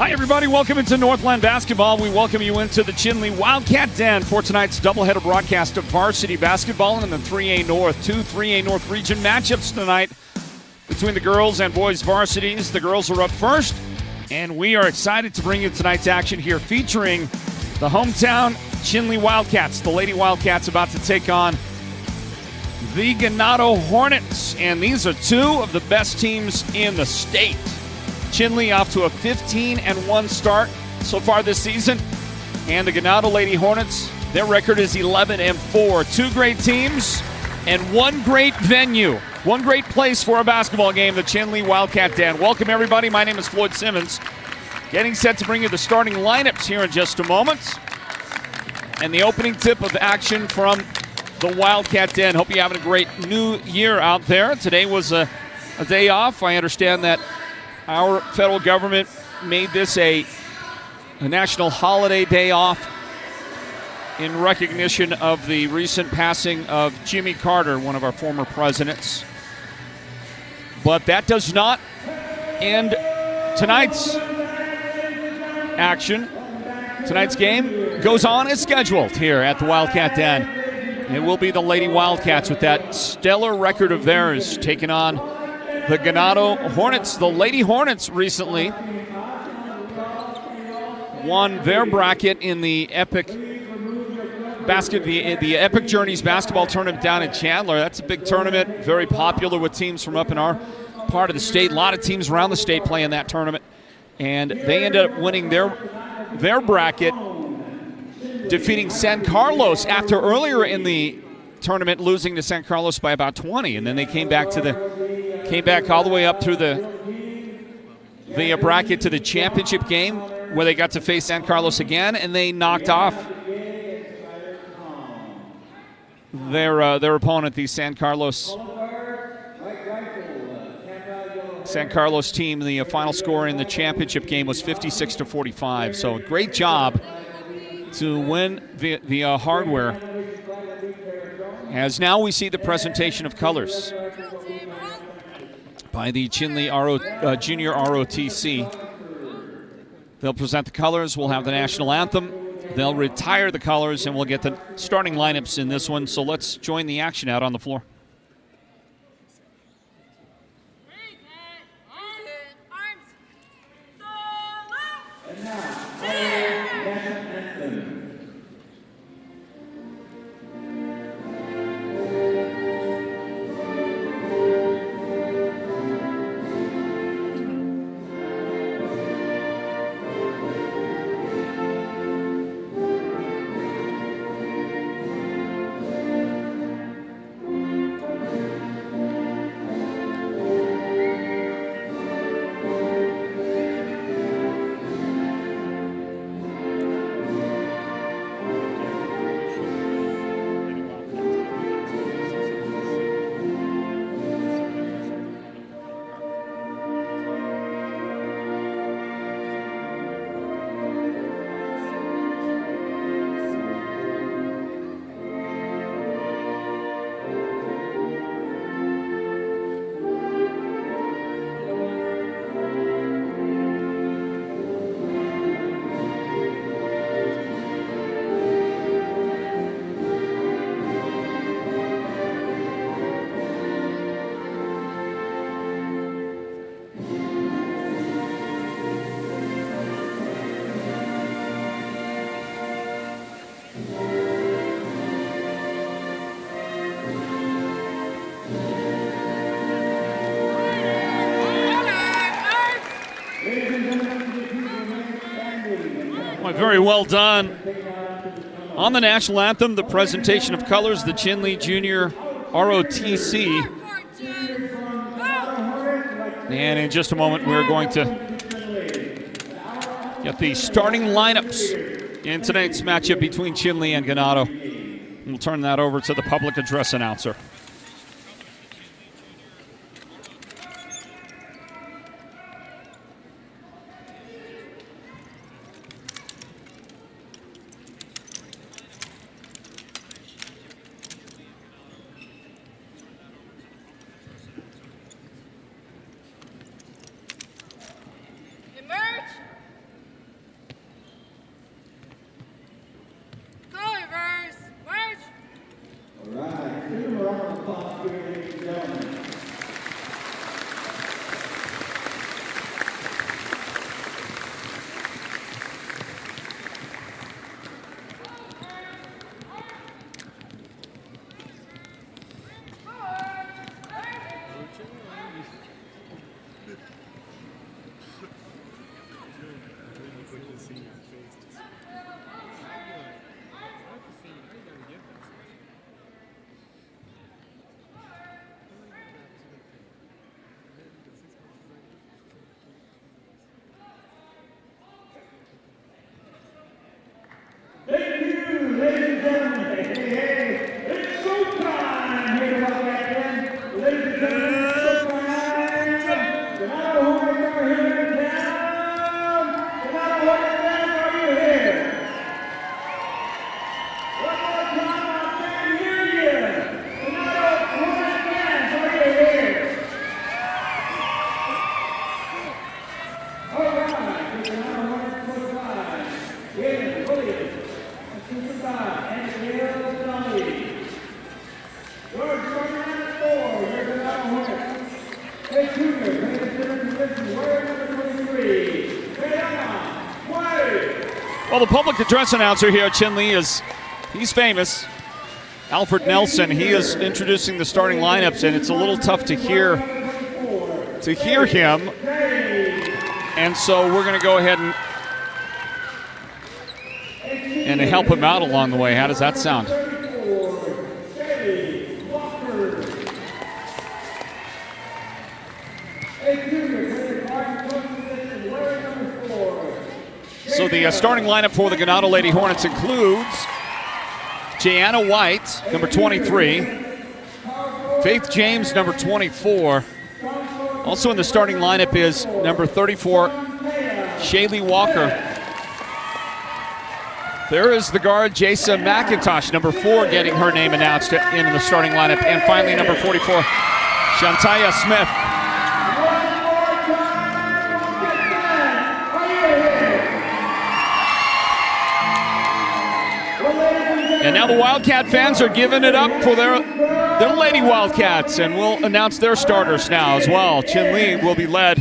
Hi, everybody. Welcome into Northland basketball. We welcome you into the Chinle Wildcat Den for tonight's doubleheader broadcast of varsity basketball in the 3A North. Two 3A North region matchups tonight between the girls and boys varsities. The girls are up first, and we are excited to bring you tonight's action here featuring the hometown Chinle Wildcats. The Lady Wildcats about to take on the Ganado Hornets, and these are two of the best teams in the state. Chinle off to a 15-1 start so far this season, and the Ganado Lady Hornets, their record is 11-4. Two great teams and one great venue, one great place for a basketball game, the Chinle Wildcat Den. Welcome, everybody. My name is Floyd Simmons. Getting set to bring you the starting lineups here in just a moment, and the opening tip of action from the Wildcat Den. Hope you're having a great new year out there. Today was a day off. I understand that our federal government made this a national holiday day off in recognition of the recent passing of Jimmy Carter, one of our former presidents. But that does not end tonight's action. Tonight's game goes on as scheduled here at the Wildcat Den. It will be the Lady Wildcats with that stellar record of theirs taking on the Ganado Hornets. The Lady Hornets recently won their bracket in the Epic the Epic Journeys basketball tournament down in Chandler. That's a big tournament, very popular with teams from up in our part of the state. A lot of teams around the state play in that tournament, and they ended up winning their bracket, defeating San Carlos after earlier in the tournament losing to San Carlos by about 20, and then they came back all the way up through the bracket to the championship game where they got to face San Carlos again, and they knocked off their opponent, the San Carlos team. The final score in the championship game was 56-45. So a great job to win the hardware. As now we see the presentation of colors by the Chinle Junior ROTC. They'll present the colors. We'll have the national anthem. They'll retire the colors, and we'll get the starting lineups in this one. So let's join the action out on the floor. Very well done. On the national anthem, the presentation of colors, the Chinle Junior ROTC. And in just a moment, we're going to get the starting lineups in tonight's matchup between Chinle and Ganado. We'll turn that over to the public address announcer. Well, the public address announcer here at Chinle he's famous. Alfred Nelson, he is introducing the starting lineups, and it's a little tough to hear him. And so we're going to go ahead and help him out along the way. How does that sound? So the starting lineup for the Ganado Lady Hornets includes Jayana White, number 23. Faith James, number 24. Also in the starting lineup is number 34, Shaylee Walker. There is the guard, Jason McIntosh, number 4, getting her name announced in the starting lineup. And finally, number 44, Shantaya Smith. And now the Wildcat fans are giving it up for their Lady Wildcats, and we'll announce their starters now as well. Chinle will be led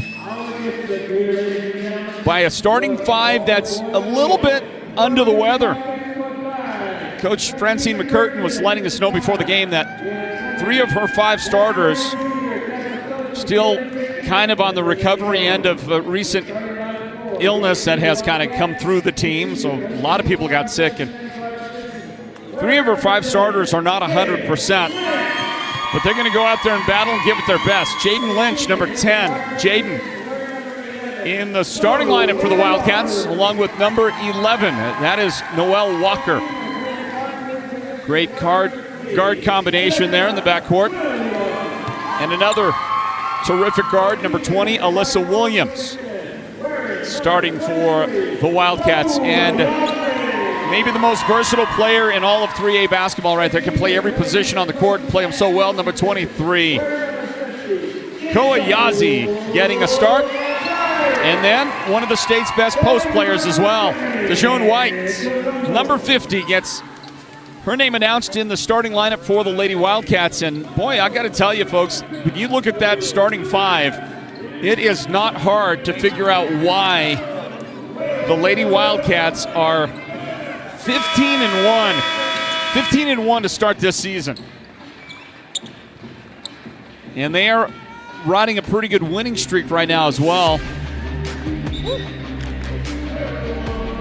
by a starting 5 that's a little bit under the weather. Coach Francine McCurtain was letting us know before the game that 3 of her 5 starters still kind of on the recovery end of a recent illness that has kind of come through the team. So a lot of people got sick, and 3 of her 5 starters are not 100%, but they're going to go out there and battle and give it their best. Jaden Lynch, number 10. Jaden in the starting lineup for the Wildcats, along with number 11. That is Noelle Walker. Great guard combination there in the backcourt. And another terrific guard, number 20, Alyssa Williams, starting for the Wildcats. And maybe the most versatile player in all of 3A basketball right there. Can play every position on the court and play them so well. Number 23, Koa Yazi getting a start. And then one of the state's best post players as well, Dejoan White. Number 50 gets her name announced in the starting lineup for the Lady Wildcats. And boy, I got to tell you folks, when you look at that starting 5, it is not hard to figure out why the Lady Wildcats are 15-1. 15-1 to start this season. And they are riding a pretty good winning streak right now as well.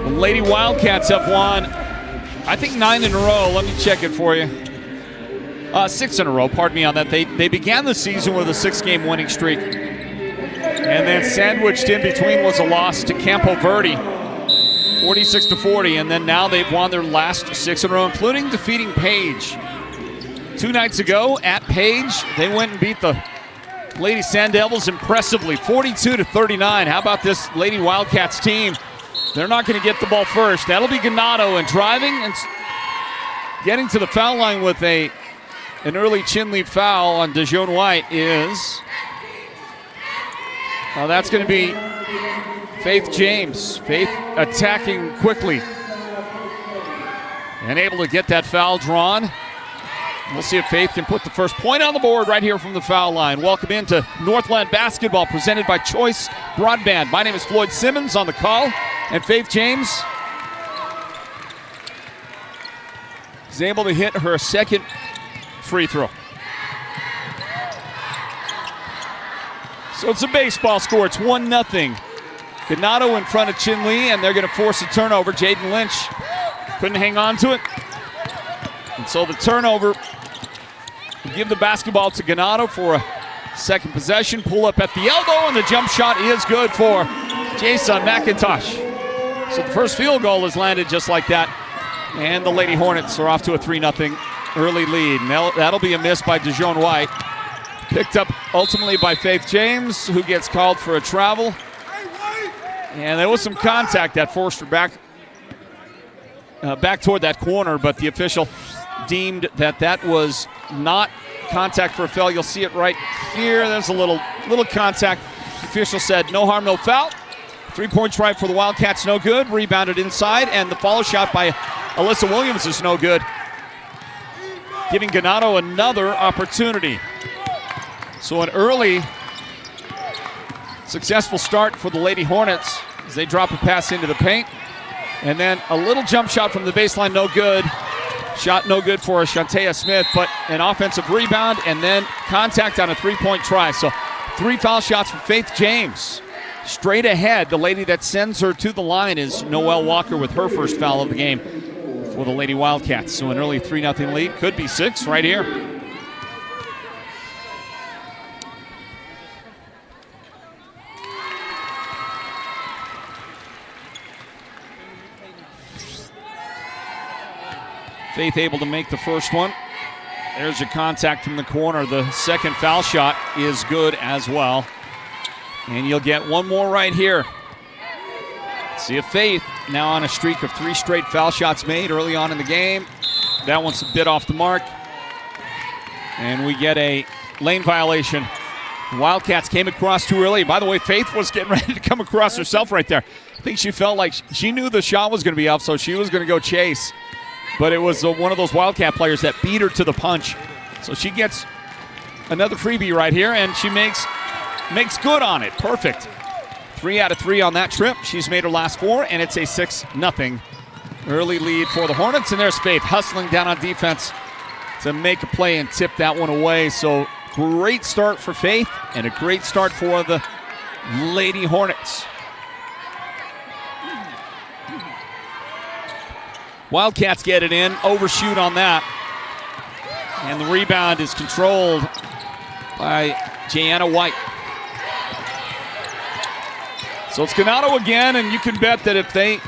The Lady Wildcats have won, I think, 9 in a row. Let me check it for you. 6 in a row, pardon me on that. They began the season with a 6-game winning streak. And then sandwiched in between was a loss to Campo Verde, 46-40, and then now they've won their last 6 in a row, including defeating Page. 2 nights ago at Page, they went and beat the Lady Sand Devils impressively, 42-39. How about this Lady Wildcats team? They're not going to get the ball first. That'll be Ganado, and driving and getting to the foul line with an early Chinle foul on Dejoan White is, that's going to be Faith James. Faith attacking quickly and able to get that foul drawn. We'll see if Faith can put the first point on the board right here from the foul line. Welcome into Northland basketball, presented by Choice Broadband. My name is Floyd Simmons on the call, and Faith James is able to hit her second free throw. So it's a baseball score. It's 1-0. Ganado in front of Chinle, and they're going to force a turnover. Jaden Lynch couldn't hang on to it. And so the turnover will give the basketball to Ganado for a second possession. Pull up at the elbow, and the jump shot is good for Jason McIntosh. So the first field goal is landed just like that. And the Lady Hornets are off to a 3-0 early lead. And that'll be a miss by Dejoan White. Picked up ultimately by Faith James, who gets called for a travel. And there was some contact that forced her back toward that corner, but the official deemed that was not contact for a foul. You'll see it right here. There's a little contact. The official said no harm, no foul. 3-point try for the Wildcats, no good. Rebounded inside, and the follow shot by Alyssa Williams is no good, giving Ganado another opportunity. So an early successful start for the Lady Hornets as they drop a pass into the paint. And then a little jump shot from the baseline, no good. Shot no good for Chinle Smith, but an offensive rebound and then contact on a three-point try. So 3 foul shots for Faith James. Straight ahead, the lady that sends her to the line is Noelle Walker with her first foul of the game for the Lady Wildcats. So an early 3-0 lead, could be 6 right here. Faith able to make the first one. There's a contact from the corner. The second foul shot is good as well. And you'll get one more right here. See if Faith now on a streak of 3 straight foul shots made early on in the game. That one's a bit off the mark. And we get a lane violation. Wildcats came across too early. By the way, Faith was getting ready to come across herself right there. I think she felt like she knew the shot was going to be up, so she was going to go chase. But it was one of those Wildcat players that beat her to the punch. So she gets another freebie right here, and she makes good on it. Perfect. 3 out of 3 on that trip. She's made her last 4, and it's a 6-0 early lead for the Hornets. And there's Faith hustling down on defense to make a play and tip that one away. So great start for Faith and a great start for the Lady Hornets. Wildcats get it in, overshoot on that. And the rebound is controlled by Jayana White. So it's Ganado again, and you can bet that if they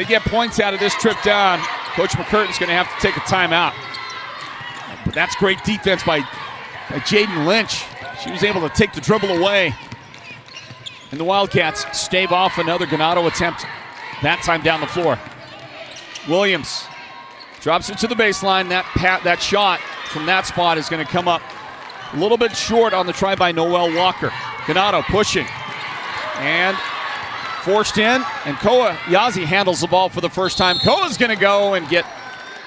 get points out of this trip down, Coach McCurtain's going to have to take a timeout. But that's great defense by Jaden Lynch. She was able to take the dribble away. And the Wildcats stave off another Ganado attempt, that time down the floor. Williams drops it to the baseline. That shot from that spot is going to come up a little bit short on the try by Noelle Walker. Ganado pushing and forced in, and Koa Yazi handles the ball for the first time. Koa's going to go and get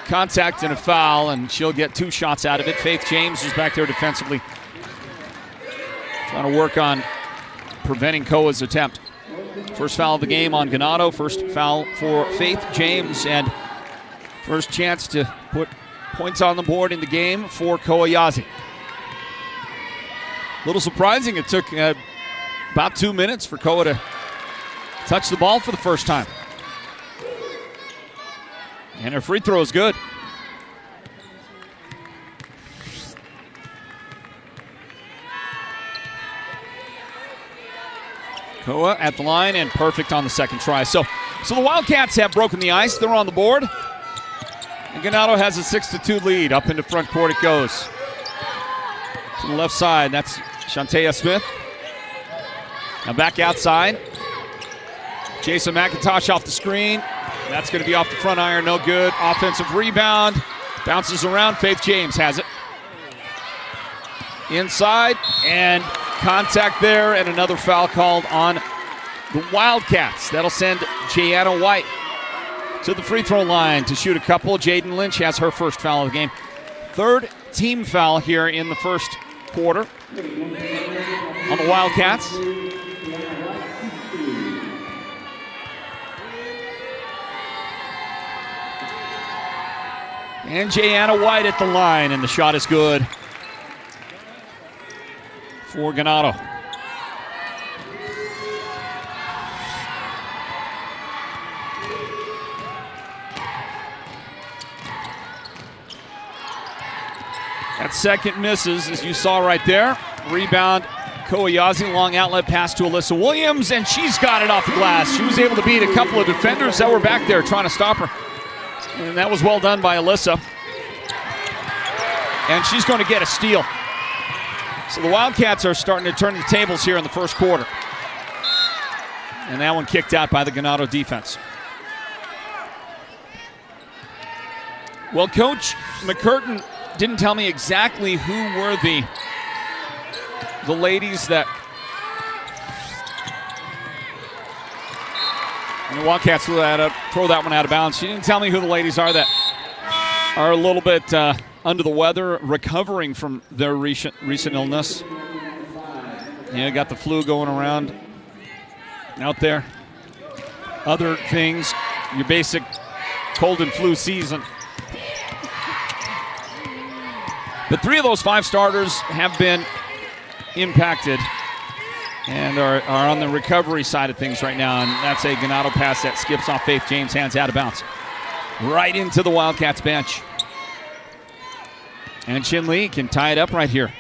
contact and a foul, and she'll get 2 shots out of it. Faith James is back there defensively, trying to work on preventing Koa's attempt. First foul of the game on Ganado, first foul for Faith James, and first chance to put points on the board in the game for Koa Yazi. A little surprising, it took about 2 minutes for Koa to touch the ball for the first time. And her free throw is good. Koa at the line and perfect on the second try. So the Wildcats have broken the ice. They're on the board. And Ganado has a 6-2 lead. Up into front court it goes. To the left side, that's Chinle Smith. Now back outside. Jason McIntosh off the screen. That's going to be off the front iron, no good. Offensive rebound. Bounces around. Faith James has it. Inside, and contact there, and another foul called on the Wildcats. That'll send Jayana White to the free throw line to shoot a couple. Jaden Lynch has her first foul of the game. Third team foul here in the first quarter on the Wildcats. And Jayana White at the line, and the shot is good for Ganado. That second misses, as you saw right there. Rebound, Koa Yazi, long outlet pass to Alyssa Williams, and she's got it off the glass. She was able to beat a couple of defenders that were back there trying to stop her. And that was well done by Alyssa. And she's going to get a steal. So the Wildcats are starting to turn the tables here in the first quarter. And that one kicked out by the Ganado defense. Well, Coach McCurtain didn't tell me exactly who were the ladies that... And the Wildcats throw that one out of bounds. She didn't tell me who the ladies are that are a little bit under the weather, recovering from their recent illness. Yeah, got the flu going around out there. other things, your basic cold and flu season. But 3 of those 5 starters have been impacted and are on the recovery side of things right now. And that's a Ganado pass that skips off Faith James' hands out of bounds. Right into the Wildcats bench. And Chinle can tie it up right here.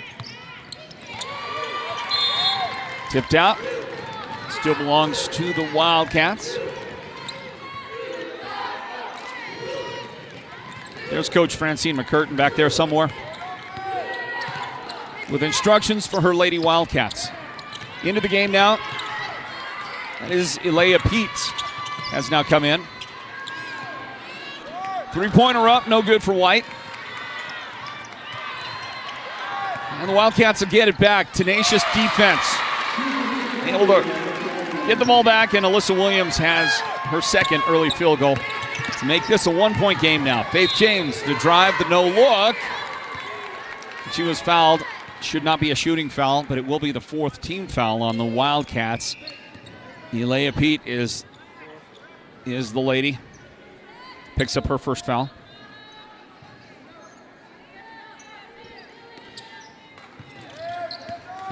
Tipped out. Still belongs to the Wildcats. There's Coach Francine McCurtain back there somewhere with instructions for her Lady Wildcats. Into the game now. That is Elea Pete has now come in. 3-pointer up, no good for White. And the Wildcats will get it back. Tenacious defense. Able to get the ball back, and Alyssa Williams has her second early field goal to make this a 1-point game now. Faith James, the drive, the no look. She was fouled. Should not be a shooting foul, but it will be the 4th team foul on the Wildcats. Elea Pete is the lady. Picks up her first foul.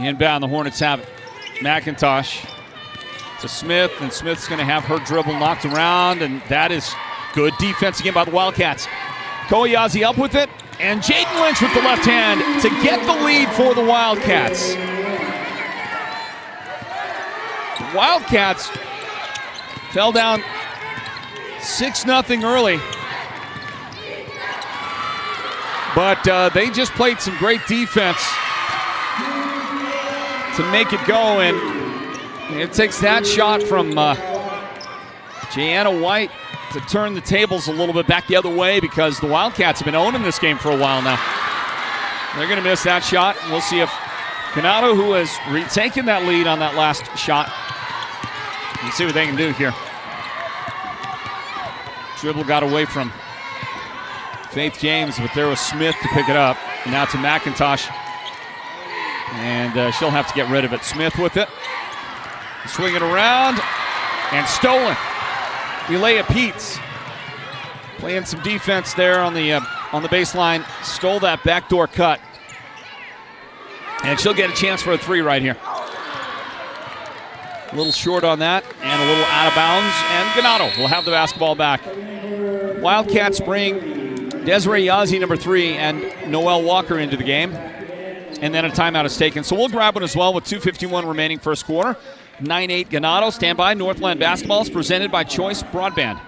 Inbound, the Hornets have it. McIntosh to Smith, and Smith's going to have her dribble knocked around, and that is good defense again by the Wildcats. Koyazi up with it, and Jaden Lynch with the left hand to get the lead for the Wildcats. The Wildcats fell down 6-0 early, but they just played some great defense to make it go, and it takes that shot from Jayana White to turn the tables a little bit back the other way, because the Wildcats have been owning this game for a while now. They're going to miss that shot. We'll see if Ganado, who has retaken that lead on that last shot, let's see what they can do here. Dribble got away from Faith James, but there was Smith to pick it up. Now to McIntosh. And she'll have to get rid of it. Smith with it. Swing it around. And stolen. Elea Pete playing some defense there on the baseline. Stole that backdoor cut. And she'll get a chance for a 3 right here. A little short on that and a little out of bounds. And Ganado will have the basketball back. Wildcats bring Desiree Yazzie, number 3, and Noelle Walker into the game. And then a timeout is taken. So we'll grab one as well with 2:51 remaining first quarter. 9-8 Ganado. Stand by. Northland basketball is presented by Choice Broadband.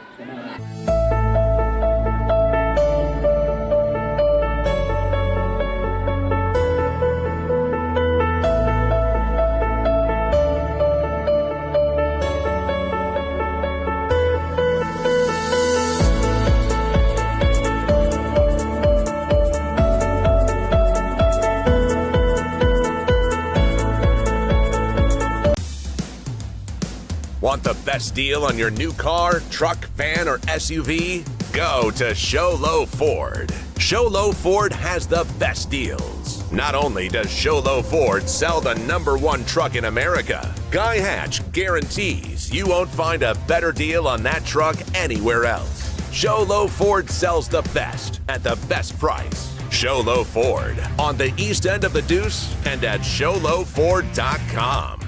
Want the best deal on your new car, truck, van, or SUV? Go to Show Low Ford. Show Low Ford has the best deals. Not only does Show Low Ford sell the #1 truck in America, Guy Hatch guarantees you won't find a better deal on that truck anywhere else. Show Low Ford sells the best at the best price. Show Low Ford on the east end of the Deuce and at showlowford.com.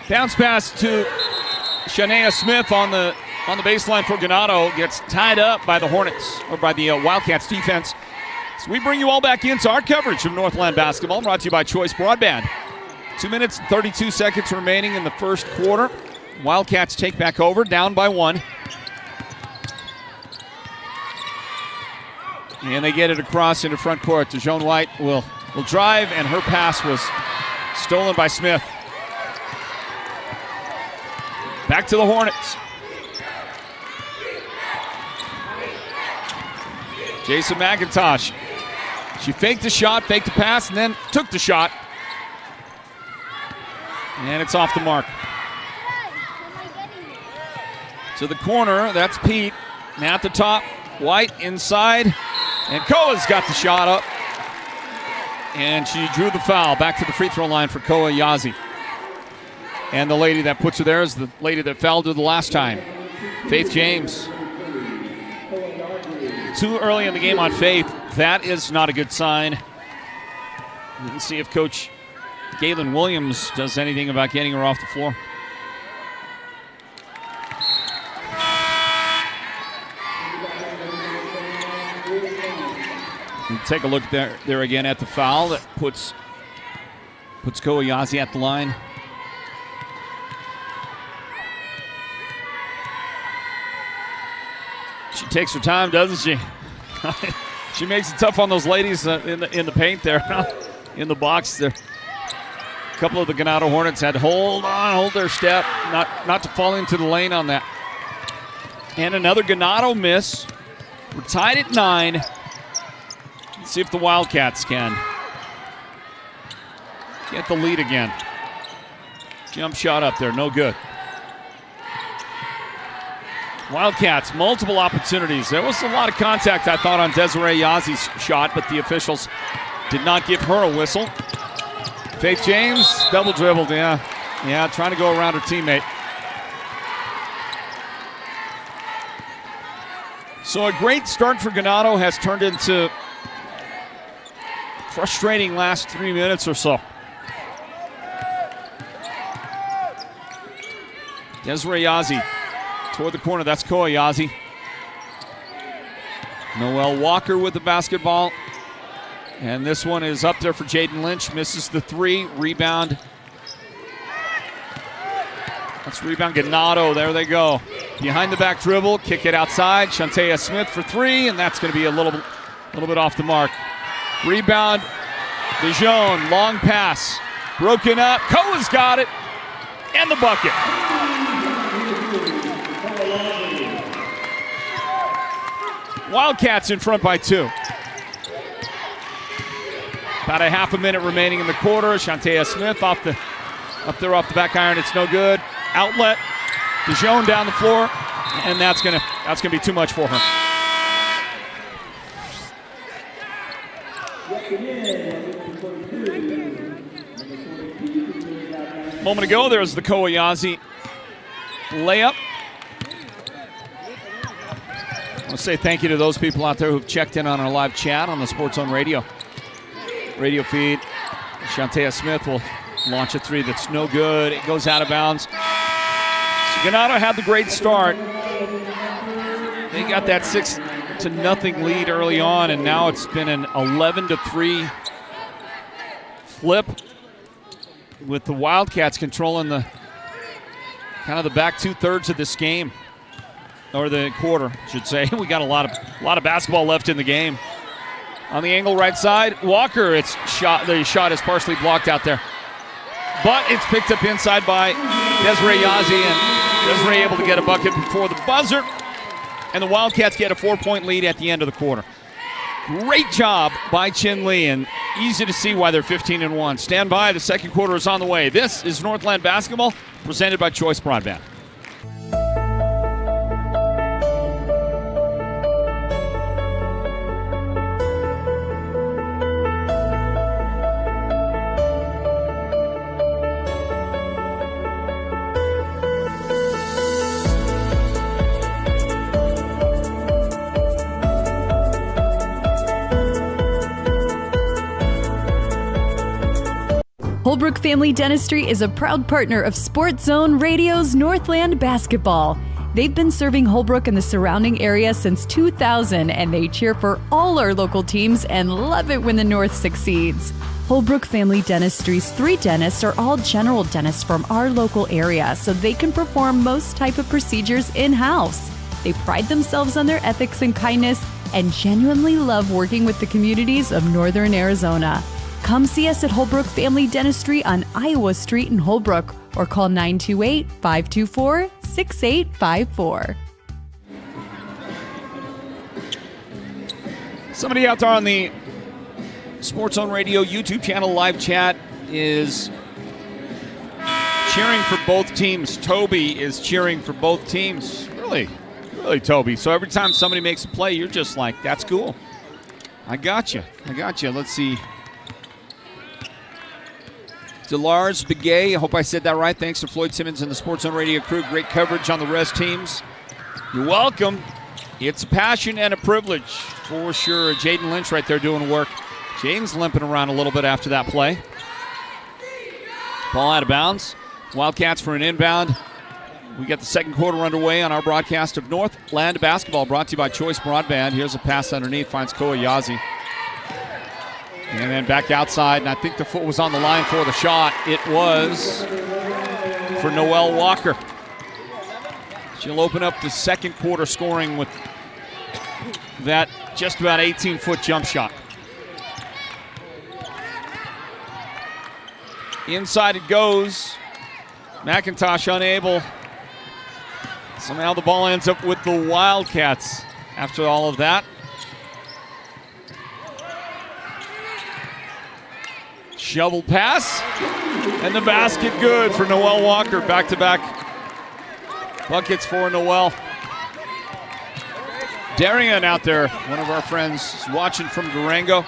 Bounce pass to Shania Smith on the baseline for Ganado. Gets tied up by the Hornets, or by the Wildcats defense. So we bring you all back into our coverage of Northland basketball, brought to you by Choice Broadband. 2 minutes and 32 seconds remaining in the first quarter. Wildcats take back over, down by 1. And they get it across into front court. DeJoan White will drive, and her pass was stolen by Smith. Back to the Hornets. Jason McIntosh. She faked the shot, faked the pass, and then took the shot. And it's off the mark. To the corner, that's Pete. Now at the top, White inside. And Koa's got the shot up. And she drew the foul. Back to the free throw line for Koa Yazzie. And the lady that puts her there is the lady that fouled her the last time, Faith James. Too early in the game on Faith. That is not a good sign. Let's see if Coach Galen Williams does anything about getting her off the floor. And take a look there again at the foul that puts Kowayazi at the line. She takes her time, doesn't she? She makes it tough on those ladies in the paint there, in the box there. A couple of the Ganado Hornets had to hold their step, not to fall into the lane on that. And another Ganado miss. We're tied at 9. Let's see if the Wildcats can get the lead again. Jump shot up there, no good. Wildcats, multiple opportunities. There was a lot of contact, I thought, on Desiree Yazzi's shot, but the officials did not give her a whistle. Faith James, double dribbled, yeah, trying to go around her teammate. So a great start for Ganado has turned into frustrating last 3 minutes or so. Desiree Yazzie toward the corner. That's Kowayazi. Noelle Walker with the basketball. And this one is up there for Jaden Lynch. Misses the 3. Rebound. That's rebound Ganado. There they go. Behind the back dribble. Kick it outside. Shantea Smith for 3. And that's going to be a little bit off the mark. Rebound. Dijon. Long pass. Broken up. Koa's got it. And the bucket. Wildcats in front by 2. About a half a minute remaining in the quarter. Shantea Smith up there off the back iron. It's no good. Outlet. Dijon down the floor, and that's gonna be too much for her. A moment ago, there's the Kowayazi layup. I want to say thank you to those people out there who've checked in on our live chat on the Sports Zone radio feed. Shantea Smith will launch a 3 that's no good. It goes out of bounds. So Ganado had the great start. They got that 6-0 lead early on, and now it's been an 11-3 flip with the Wildcats controlling the back 2/3 of this game. Or the quarter, I should say. We got a lot of basketball left in the game. On the angle right side, Walker. The shot is partially blocked out there, but it's picked up inside by Desiree Yazzie, and Desiree able to get a bucket before the buzzer, and the Wildcats get a 4-point lead at the end of the quarter. Great job by Chinle, and easy to see why they're 15-1. Stand by. The second quarter is on the way. This is Northland basketball, presented by Choice Broadband. Holbrook Family Dentistry is a proud partner of Sports Zone Radio's Northland Basketball. They've been serving Holbrook and the surrounding area since 2000, and they cheer for all our local teams and love it when the North succeeds. Holbrook Family Dentistry's 3 dentists are all general dentists from our local area, so they can perform most type of procedures in-house. They pride themselves on their ethics and kindness and genuinely love working with the communities of Northern Arizona. Come see us at Holbrook Family Dentistry on Iowa Street in Holbrook or call 928-524-6854. Somebody out there on the Sports Zone Radio YouTube channel live chat is cheering for both teams. Toby is cheering for both teams. Really, Toby. So every time somebody makes a play, you're just like, that's cool. I got you. Let's see. Delars Begay, I hope I said that right. Thanks to Floyd Simmons and the Sports Zone Radio crew. Great coverage on the res teams. You're welcome. It's a passion and a privilege for sure. Jaden Lynch right there doing work. Jaden's limping around a little bit after that play. Ball out of bounds. Wildcats for an inbound. We got the second quarter underway on our broadcast of Northland basketball, brought to you by Choice Broadband. Here's a pass underneath, finds Kowayazi. And then back outside, and I think the foot was on the line for the shot. It was for Noelle Walker. She'll open up the second quarter scoring with that just about 18-foot jump shot. Inside it goes. McIntosh unable. Somehow the ball ends up with the Wildcats after all of that. Shovel pass, and the basket good for Noelle Walker. Back-to-back buckets for Noelle. Darian out there, one of our friends watching from Durango.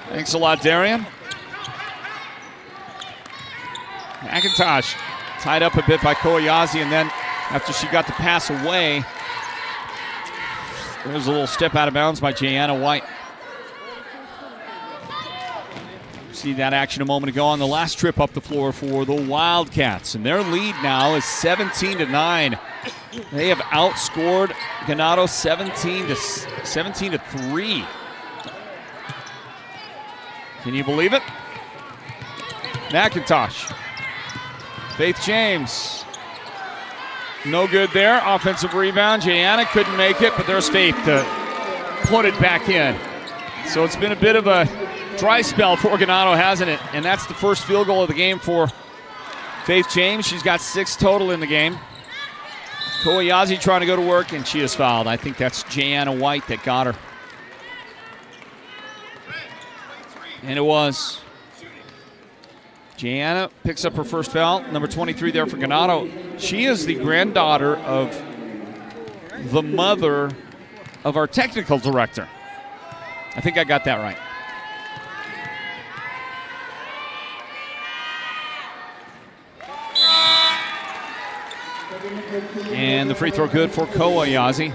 Thanks a lot, Darian. McIntosh tied up a bit by Kowayazi, and then after she got the pass away, there was a little step out of bounds by Jayana White. See that action a moment ago on the last trip up the floor for the Wildcats. And their lead now is 17-9. They have outscored Ganado 17-3. Can you believe it? McIntosh. Faith James. No good there. Offensive rebound. Jayana couldn't make it, but there's Faith to put it back in. So it's been a bit of a dry spell for Ganado, hasn't it? And that's the first field goal of the game for Faith James. She's got 6 total in the game. Kowayazi trying to go to work, and she is fouled. I think that's Jayana White that got her. And it was. Jayana picks up her first foul. Number 23 there for Ganado. She is the granddaughter of the mother of our technical director. I think I got that right. And the free throw good for Kowayazi.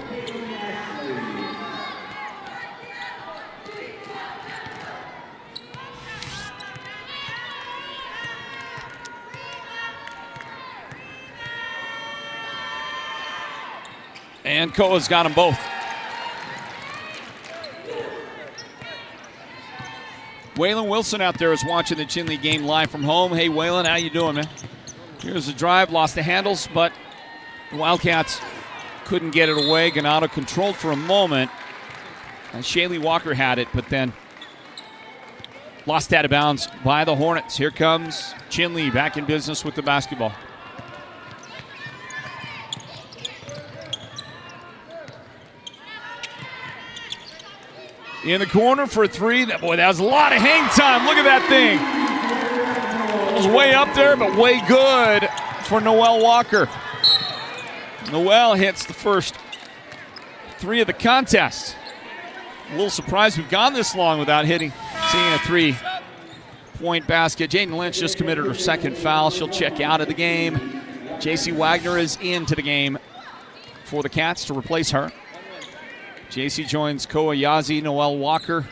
And Koa's got them both. Waylon Wilson out there is watching the Chinle game live from home. Hey, Waylon, how you doing, man? Here's the drive, lost the handles, but the Wildcats couldn't get it away. Ganado controlled for a moment. And Shaylee Walker had it, but then lost out of bounds by the Hornets. Here comes Chinle back in business with the basketball. In the corner for 3. Boy, that was a lot of hang time. Look at that thing. It was way up there, but way good for Noelle Walker. Noelle hits the first 3 of the contest. A little surprised we've gone this long without seeing a 3-point basket. Jaden Lynch just committed her second foul. She'll check out of the game. J.C. Wagner is into the game for the Cats to replace her. J.C. joins Kowayazi, Noelle Walker.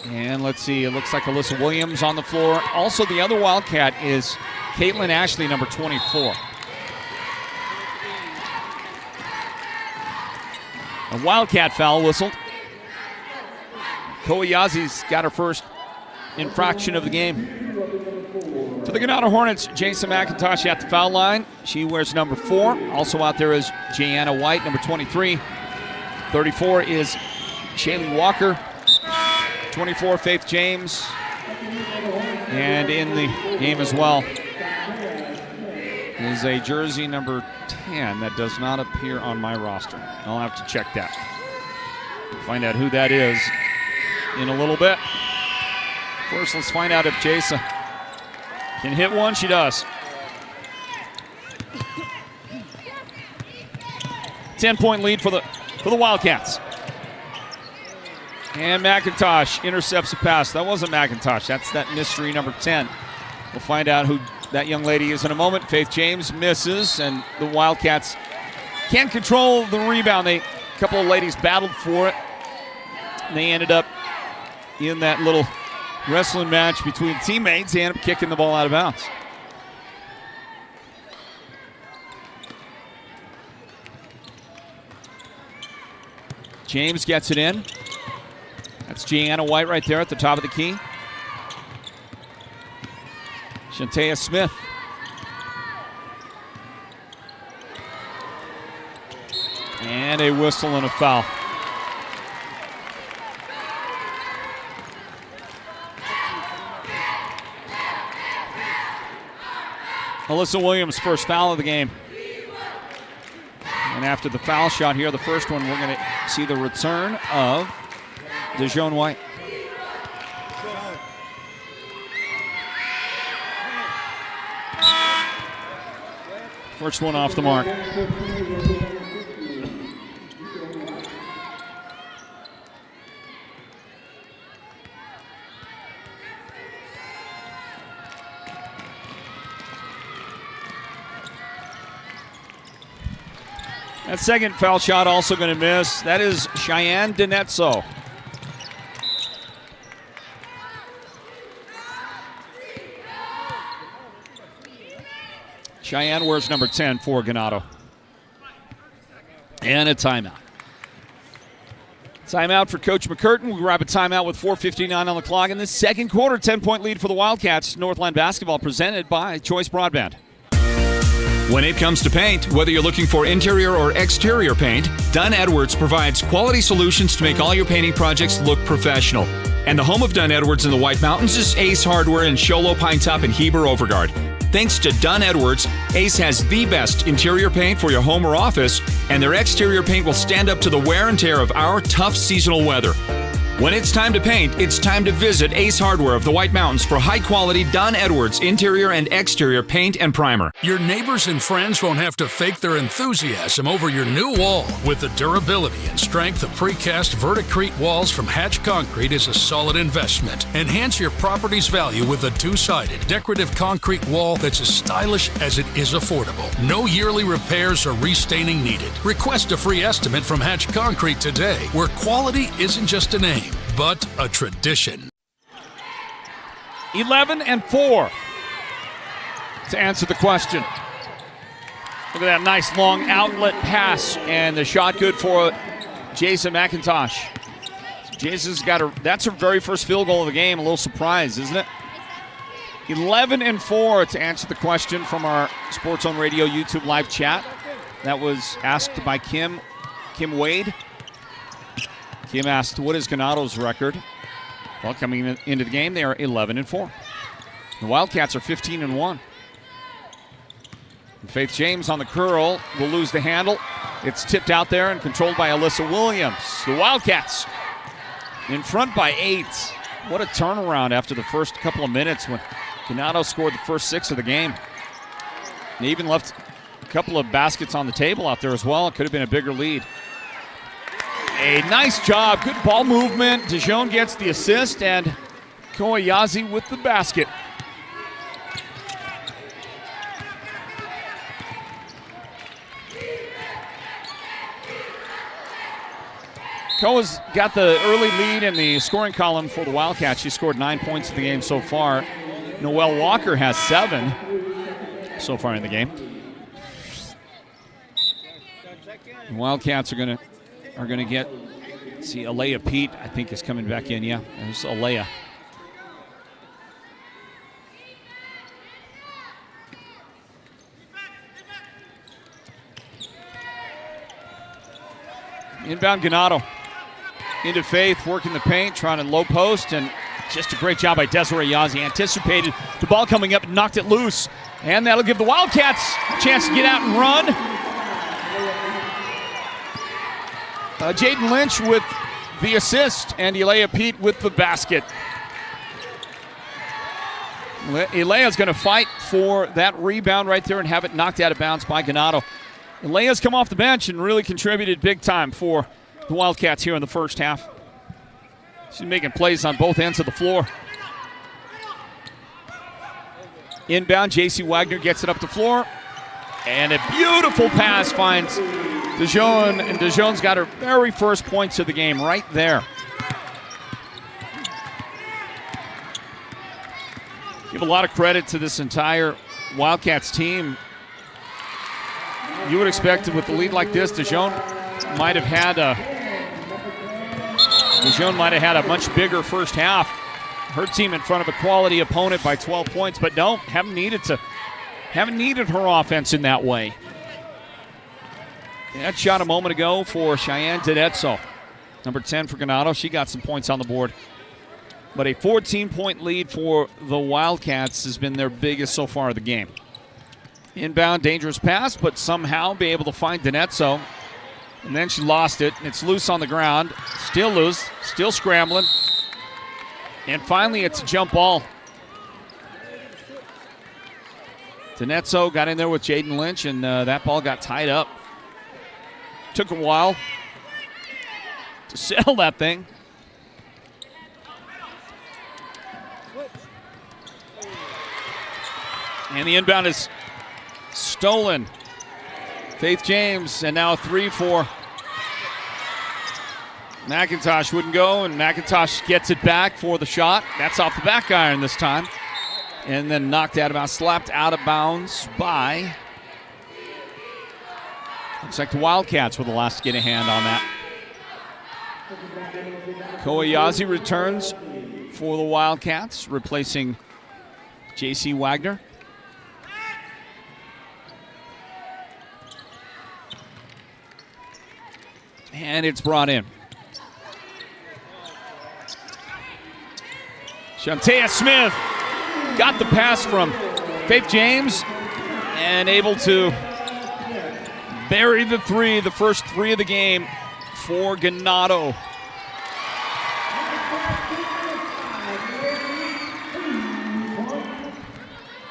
And let's see, it looks like Alyssa Williams on the floor. Also, the other Wildcat is Caitlin Ashley, number 24. A Wildcat foul whistled. Kowayazi's got her first infraction of the game. For the Ganado Hornets, Jason McIntosh at the foul line. She wears number 4. Also out there is Jayana White, number 23. 34 is Shaylee Walker. 24, Faith James. And in the game as well is a jersey number 10 that does not appear on my roster. I'll have to check that. Find out who that is in a little bit. First, let's find out if Jason can hit one. She does. 10-point lead for the Wildcats. And McIntosh intercepts a pass. That wasn't McIntosh. That's that mystery number 10. We'll find out who that young lady is in a moment. Faith James misses, and the Wildcats can't control the rebound. A couple of ladies battled for it. And they ended up in that little wrestling match between teammates. They ended up kicking the ball out of bounds. James gets it in. That's Gianna White right there at the top of the key. Shantea Smith. And a whistle and a foul. Alyssa Williams' first foul of the game. And after the foul shot here, the first one, we're going to see the return of DeJoan White. First one off the mark. That second foul shot also going to miss. That is Cheyenne Denetzo. Cheyenne wears number 10 for Ganado. And a timeout. Timeout for Coach McCurtain. We grab a timeout with 4:59 on the clock in the second quarter. 10-point lead for the Wildcats. Northland basketball presented by Choice Broadband. When it comes to paint, whether you're looking for interior or exterior paint, Dunn Edwards provides quality solutions to make all your painting projects look professional. And the home of Dunn Edwards in the White Mountains is Ace Hardware in Show Low, Pine Top, and Heber Overgard. Thanks to Dunn Edwards, Ace has the best interior paint for your home or office, and their exterior paint will stand up to the wear and tear of our tough seasonal weather. When it's time to paint, it's time to visit Ace Hardware of the White Mountains for high-quality Dunn Edwards interior and exterior paint and primer. Your neighbors and friends won't have to fake their enthusiasm over your new wall. With the durability and strength of precast Verticrete walls from Hatch Concrete is a solid investment. Enhance your property's value with a two-sided decorative concrete wall that's as stylish as it is affordable. No yearly repairs or restaining needed. Request a free estimate from Hatch Concrete today, where quality isn't just a name, but a tradition. 11-4 to answer the question. Look at that nice long outlet pass, and the shot good for Jason McIntosh. Jason's that's her very first field goal of the game. A little surprise, isn't it? 11-4 to answer the question from our Sports on Radio YouTube live chat. That was asked by Kim Wade. Kim asked, what is Ganado's record? Well, coming into the game, they are 11-4. The Wildcats are 15-1. Faith James on the curl will lose the handle. It's tipped out there and controlled by Alyssa Williams. The Wildcats in front by 8. What a turnaround after the first couple of minutes when Ganado scored the first 6 of the game. They even left a couple of baskets on the table out there as well. It could have been a bigger lead. A nice job, good ball movement. DeJoan gets the assist, and Koyazi with the basket. Koa's got the early lead in the scoring column for the Wildcats. She scored 9 points in the game so far. Noelle Walker has 7 so far in the game. The Wildcats are going to get, see, Alea Pete, I think, is coming back in. Yeah, there's Alea. Inbound Ganado. Into Faith, working the paint, trying to low post, and just a great job by Desiree Yazzie. Anticipated the ball coming up and knocked it loose. And that'll give the Wildcats a chance to get out and run. Jaden Lynch with the assist, and Elea Pete with the basket. Elea's going to fight for that rebound right there and have it knocked out of bounds by Ganado. Elea's come off the bench and really contributed big time for the Wildcats here in the first half. She's making plays on both ends of the floor. Inbound, J.C. Wagner gets it up the floor. And a beautiful pass finds Dijon, and Dijon's got her very first points of the game right there. Give a lot of credit to this entire Wildcats team. You would expect with the lead like this, Dijon might have had a much bigger first half. Her team in front of a quality opponent by 12 points, but no, haven't needed her offense in that way. That shot a moment ago for Cheyenne Denetso, number 10 for Ganado. She got some points on the board. But a 14-point lead for the Wildcats has been their biggest so far of the game. Inbound, dangerous pass, but somehow be able to find Denetso. And then she lost it. It's loose on the ground. Still loose, still scrambling. And finally, it's a jump ball. Denetso got in there with Jaden Lynch, and that ball got tied up. Took a while to settle that thing. And the inbound is stolen. Faith James, and now a three for McIntosh. Wouldn't go, and McIntosh gets it back for the shot. That's off the back iron this time. And then knocked out of bounds, slapped out of bounds by, looks like the Wildcats were the last to get a hand on that. Koyazi returns for the Wildcats, replacing J.C. Wagner. And it's brought in. Shantea Smith got the pass from Faith James and able to bury the three, the first three of the game for Ganado.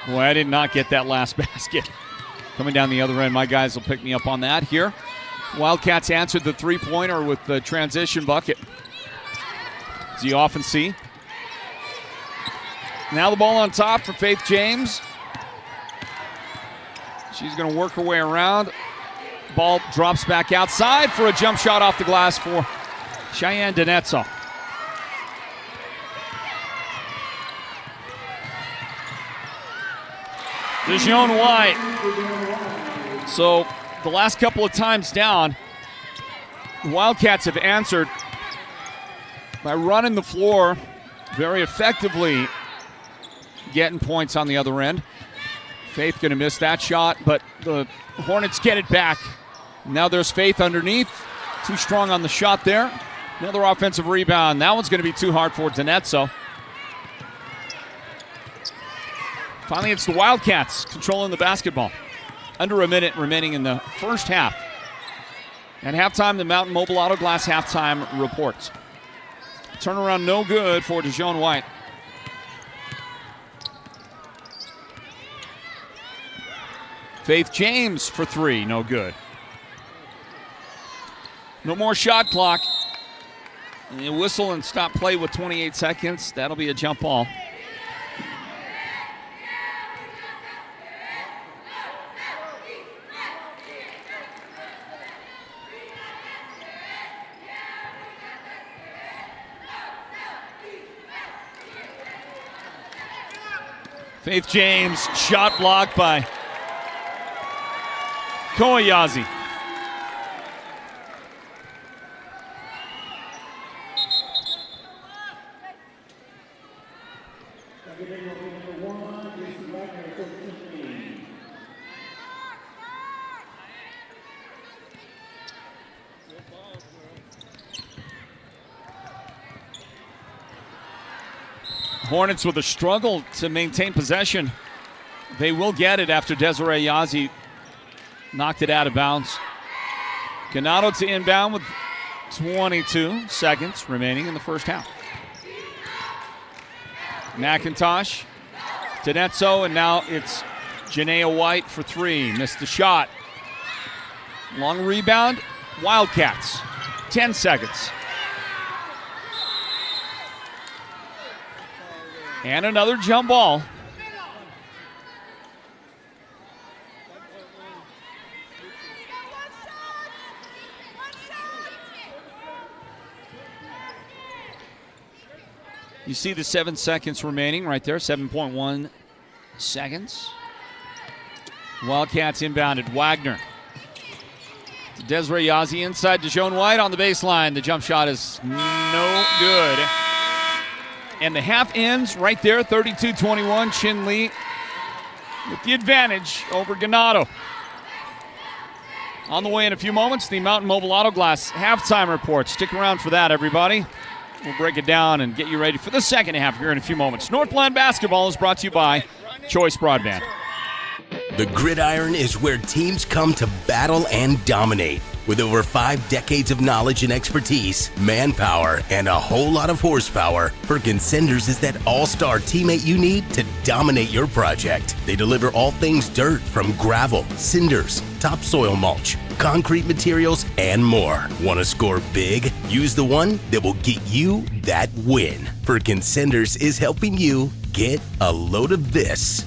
Boy, I did not get that last basket. Coming down the other end, my guys will pick me up on that here. Wildcats answered the three-pointer with the transition bucket, as you often see. Now the ball on top for Faith James. She's going to work her way around. Ball drops back outside for a jump shot off the glass for Cheyenne Denetso. Dijon White. So the last couple of times down, the Wildcats have answered by running the floor very effectively, getting points on the other end. Faith going to miss that shot, but the Hornets get it back. Now there's Faith underneath. Too strong on the shot there. Another offensive rebound. That one's going to be too hard for Denetso. Finally, it's the Wildcats controlling the basketball. Under a minute remaining in the first half. At halftime, the Mountain Mobile Auto Glass halftime reports. Turnaround no good for Dijon White. Faith James for three, no good. No more shot clock. And you whistle and stop play with 28 seconds. That'll be a jump ball. Faith James, shot blocked by Koyazi. Hornets with a struggle to maintain possession. They will get it after Desiree Yazzie knocked it out of bounds. Ganado to inbound with 22 seconds remaining in the first half. McIntosh, Denetso, and now it's Janaea White for three. Missed the shot. Long rebound, Wildcats. 10 seconds. And another jump ball. You see the 7 seconds remaining right there, 7.1 seconds. Wildcats inbounded. Wagner. Desiree Yazzie inside to Joan White on the baseline. The jump shot is no good. And the half ends right there, 32-21. Chinle with the advantage over Ganado. On the way in a few moments, the Mountain Mobile Auto Glass halftime report. Stick around for that, everybody. We'll break it down and get you ready for the second half here in a few moments. Northland basketball is brought to you by Choice Broadband. The gridiron is where teams come to battle and dominate. With over 5 decades of knowledge and expertise, manpower, and a whole lot of horsepower, Perkins Cinders is that all-star teammate you need to dominate your project. They deliver all things dirt, from gravel, cinders, topsoil mulch, concrete materials, and more. Want to score big? Use the one that will get you that win. Perkins Cinders is helping you get a load of this.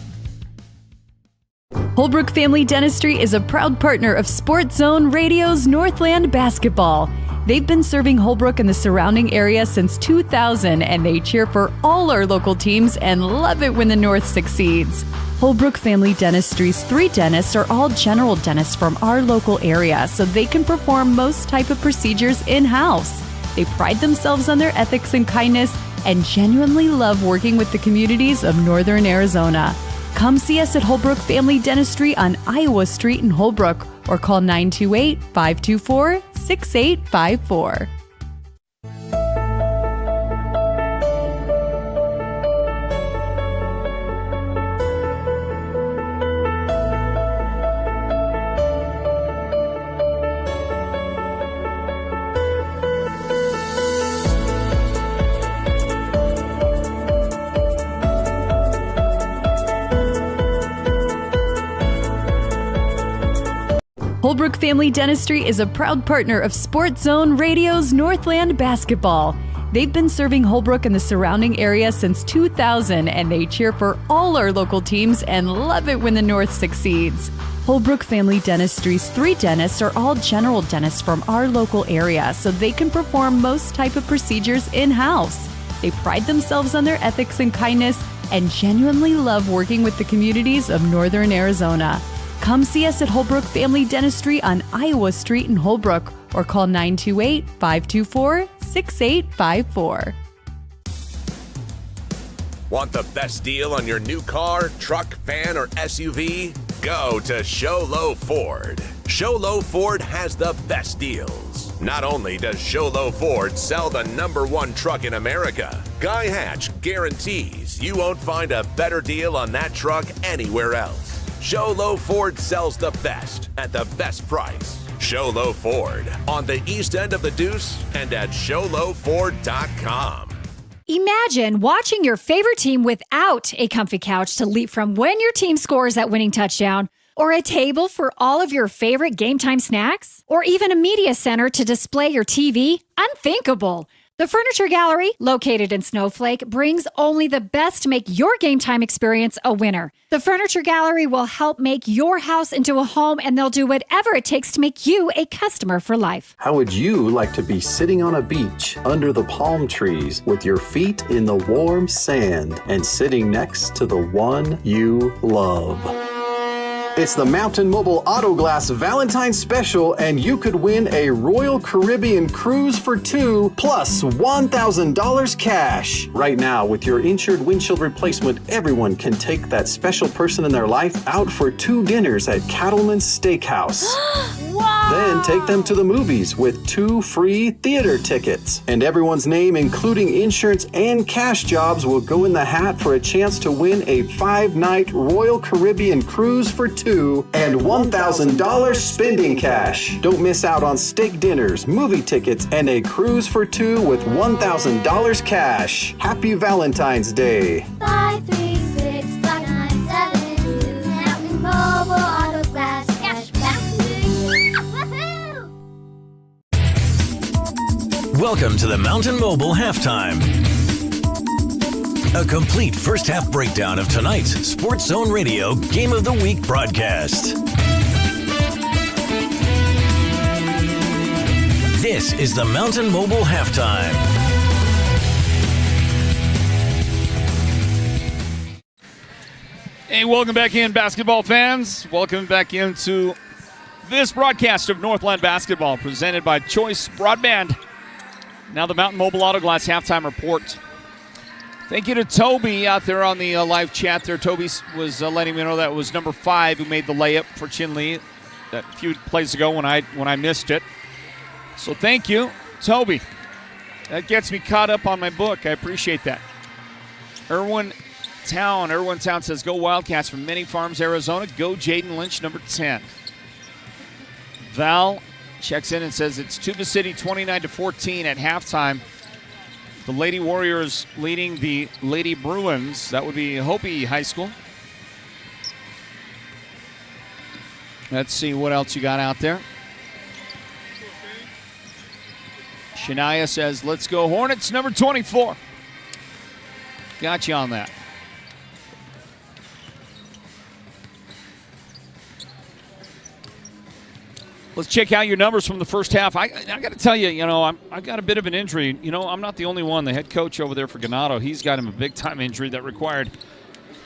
Holbrook Family Dentistry is a proud partner of Sports Zone Radio's Northland Basketball. They've been serving Holbrook and the surrounding area since 2000, and they cheer for all our local teams and love it when the North succeeds. Holbrook Family Dentistry's 3 dentists are all general dentists from our local area, so they can perform most type of procedures in-house. They pride themselves on their ethics and kindness and genuinely love working with the communities of Northern Arizona. Come see us at Holbrook Family Dentistry on Iowa Street in Holbrook or call 928-524-6854. Holbrook Family Dentistry is a proud partner of Sports Zone Radio's Northland Basketball. They've been serving Holbrook and the surrounding area since 2000, and they cheer for all our local teams and love it when the North succeeds. Holbrook Family Dentistry's 3 dentists are all general dentists from our local area, so they can perform most type of procedures in-house. They pride themselves on their ethics and kindness and genuinely love working with the communities of Northern Arizona. Come see us at Holbrook Family Dentistry on Iowa Street in Holbrook or call 928-524-6854. Want the best deal on your new car, truck, van, or SUV? Go to Show Low Ford. Show Low Ford has the best deals. Not only does Show Low Ford sell the #1 truck in America, Guy Hatch guarantees you won't find a better deal on that truck anywhere else. Show Low Ford sells the best at the best price. Show Low Ford on the east end of the Deuce and at showlowford.com. Imagine watching your favorite team without a comfy couch to leap from when your team scores that winning touchdown, or a table for all of your favorite game time snacks, or even a media center to display your TV. Unthinkable. The Furniture Gallery, located in Snowflake, brings only the best to make your game time experience a winner. The Furniture Gallery will help make your house into a home, and they'll do whatever it takes to make you a customer for life. How would you like to be sitting on a beach under the palm trees with your feet in the warm sand and sitting next to the one you love? It's the Mountain Mobile Auto Glass Valentine's Special, and you could win a Royal Caribbean cruise for 2 plus $1,000 cash. Right now, with your insured windshield replacement, everyone can take that special person in their life out for 2 dinners at Cattleman's Steakhouse. Wow! Then take them to the movies with 2 free theater tickets. And everyone's name, including insurance and cash jobs, will go in the hat for a chance to win a 5-night Royal Caribbean cruise for 2 and $1,000 spending cash. Don't miss out on steak dinners, movie tickets, and a cruise for 2 with $1,000 cash. Happy Valentine's Day. 536-597 Mountain Mobile Auto Glass Cashback. Woohoo! Welcome to the Mountain Mobile Halftime. A complete first half breakdown of tonight's Sports Zone Radio Game of the Week broadcast. This is the Mountain Mobile Halftime. Hey, welcome back in, basketball fans. Welcome back into this broadcast of Northland basketball presented by Choice Broadband. Now the Mountain Mobile Auto Glass halftime report. Thank you to Toby out there on the live chat there. Toby was letting me know that it was number 5 who made the layup for Chinle a few plays ago when I missed it. So thank you, Toby. That gets me caught up on my book. I appreciate that. Irwin Town says, go Wildcats from Many Farms, Arizona. Go Jaden Lynch, number 10. Val checks in and says it's Tuba City 29-14 at halftime. The Lady Warriors leading the Lady Bruins. That would be Hopi High School. Let's see what else you got out there. Shania says, let's go Hornets, number 24. Got you on that. Let's check out your numbers from the first half. I got to tell you, I've got a bit of an injury. I'm not the only one. The head coach over there for Ganado, he's got him a big-time injury that required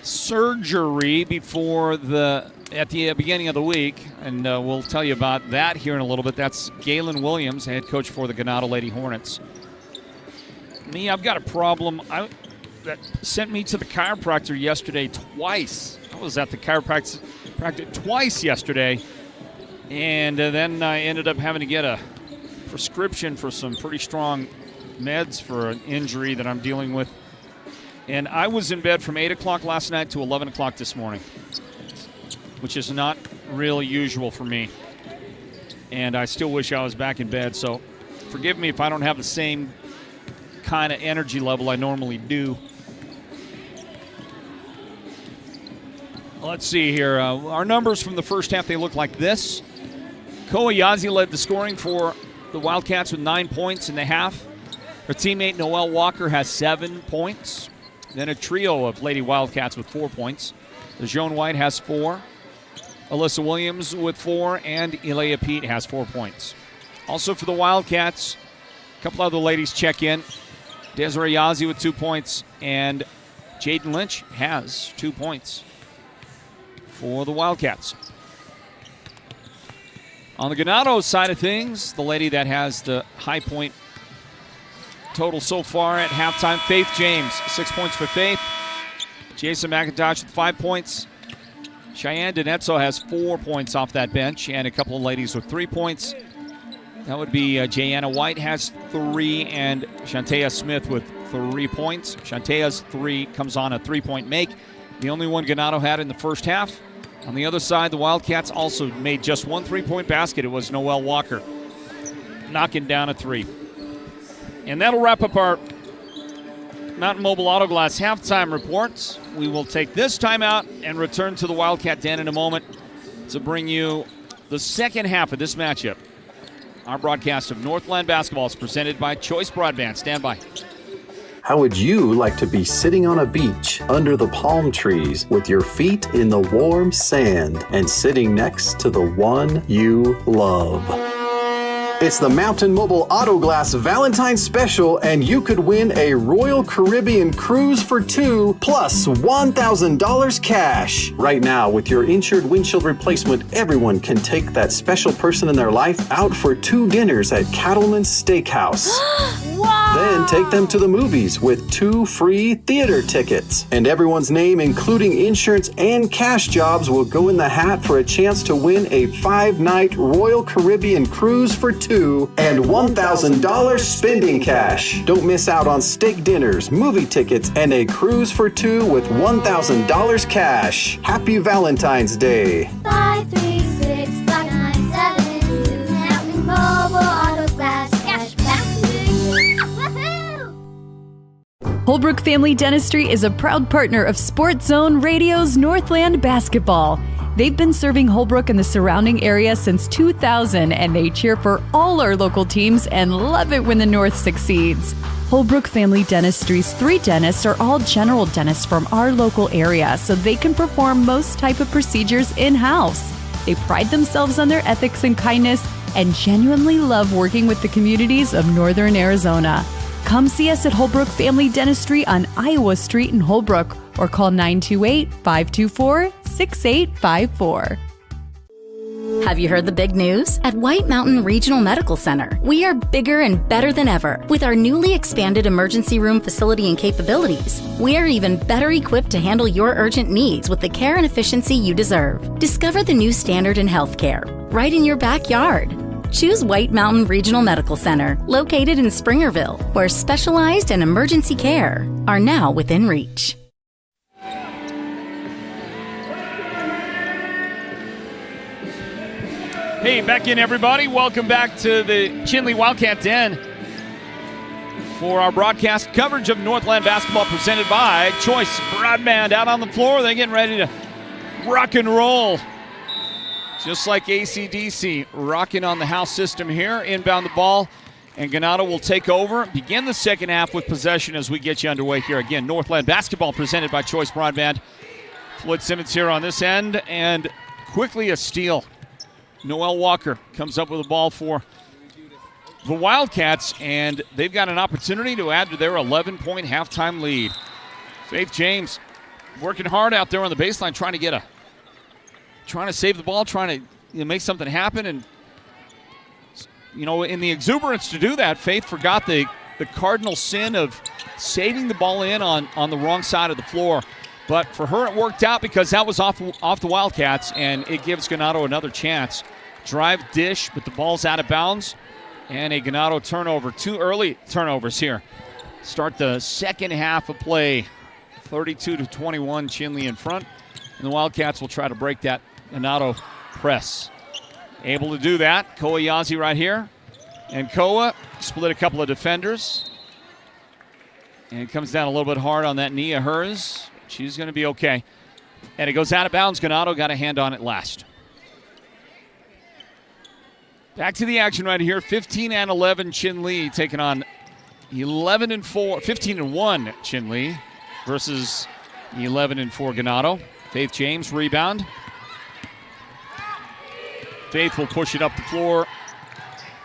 surgery at the beginning of the week, and we'll tell you about that here in a little bit. That's Galen Williams, head coach for the Ganado Lady Hornets. Me, I've got a problem. That sent me to the chiropractor yesterday twice. I was at the chiropractor twice yesterday. And then I ended up having to get a prescription for some pretty strong meds for an injury that I'm dealing with. And I was in bed from 8 o'clock last night to 11 o'clock this morning, which is not really usual for me. And I still wish I was back in bed. So forgive me if I don't have the same kind of energy level I normally do. Let's see here. Our numbers from the first half, they look like this. Koa Yazi led the scoring for the Wildcats with 9 points in the half. Her teammate Noelle Walker has 7 points. Then a trio of Lady Wildcats with 4 points. Lejeune White has 4. Alyssa Williams with 4. And Ilea Pete has 4 points. Also for the Wildcats, a couple other ladies check in. Desiree Yazi with 2 points. And Jaden Lynch has 2 points for the Wildcats. On the Ganado side of things, the lady that has the high point total so far at halftime, Faith James, 6 points for Faith. Jason McIntosh with 5 points. Cheyenne Denetzo has 4 points off that bench, and a couple of ladies with 3 points. That would be Jayanna White has 3, and Shantea Smith with 3 points. Shantea's 3 comes on a 3-point make. The only one Ganado had in the first half. On the other side, the Wildcats also made just 1 3-point basket. It was Noelle Walker knocking down a 3. And that'll wrap up our Mountain Mobile Auto Glass halftime reports. We will take this time out and return to the Wildcat Den in a moment to bring you the second half of this matchup. Our broadcast of Northland basketball is presented by Choice Broadband. Stand by. How would you like to be sitting on a beach under the palm trees with your feet in the warm sand and sitting next to the one you love? It's the Mountain Mobile Auto Glass Valentine's Special, and you could win a Royal Caribbean cruise for 2 plus $1,000 cash. Right now, with your insured windshield replacement, everyone can take that special person in their life out for 2 dinners at Cattleman's Steakhouse. Wow! Then take them to the movies with 2 free theater tickets. And everyone's name, including insurance and cash jobs, will go in the hat for a chance to win a 5-night Royal Caribbean cruise for 2 and $1,000 spending cash. Don't miss out on steak dinners, movie tickets, and a cruise for 2 with $1,000 cash. Happy Valentine's Day. 536-597. Mountain Mobile Auto Glass Cashback. Woohoo! Holbrook Family Dentistry is a proud partner of Sports Zone Radio's Northland basketball. They've been serving Holbrook and the surrounding area since 2000, and they cheer for all our local teams and love it when the North succeeds. Holbrook Family Dentistry's 3 dentists are all general dentists from our local area, so they can perform most type of procedures in-house. They pride themselves on their ethics and kindness and genuinely love working with the communities of Northern Arizona. Come see us at Holbrook Family Dentistry on Iowa Street in Holbrook or call 928-524-6854. Have you heard the big news? At White Mountain Regional Medical Center, we are bigger and better than ever. With our newly expanded emergency room facility and capabilities, we are even better equipped to handle your urgent needs with the care and efficiency you deserve. Discover the new standard in healthcare right in your backyard. Choose White Mountain Regional Medical Center, located in Springerville, where specialized and emergency care are now within reach. Hey, back in, everybody. Welcome back to the Chinle Wildcat Den for our broadcast coverage of Northland basketball presented by Choice Broadband. Out on the floor, they're getting ready to rock and roll. Just like AC/DC, rocking on the house system here. Inbound the ball, and Ganado will take over. Begin the second half with possession as we get you underway here. Again, Northland basketball presented by Choice Broadband. Floyd Simmons here on this end, and quickly a steal. Noel Walker comes up with the ball for the Wildcats, and they've got an opportunity to add to their 11-point halftime lead. Faith James working hard out there on the baseline, trying to save the ball, trying to make something happen. And, in the exuberance to do that, Faith forgot the cardinal sin of saving the ball in on the wrong side of the floor. But for her, it worked out because that was off the Wildcats, and it gives Ganado another chance. Drive, dish, but the ball's out of bounds, and a Ganado turnover. 2 early turnovers here. Start the second half of play. 32-21, Chinle in front, and the Wildcats will try to break that Ganado press. Able to do that. Koa Yazi right here, and Koa split a couple of defenders, and it comes down a little bit hard on that knee of hers. She's going to be okay. And it goes out of bounds. Ganado got a hand on it last. Back to the action right here. 15-11 Chinle taking on 15-1 Chinle versus 11-4 Ganado. Faith James rebound. Faith will push it up the floor.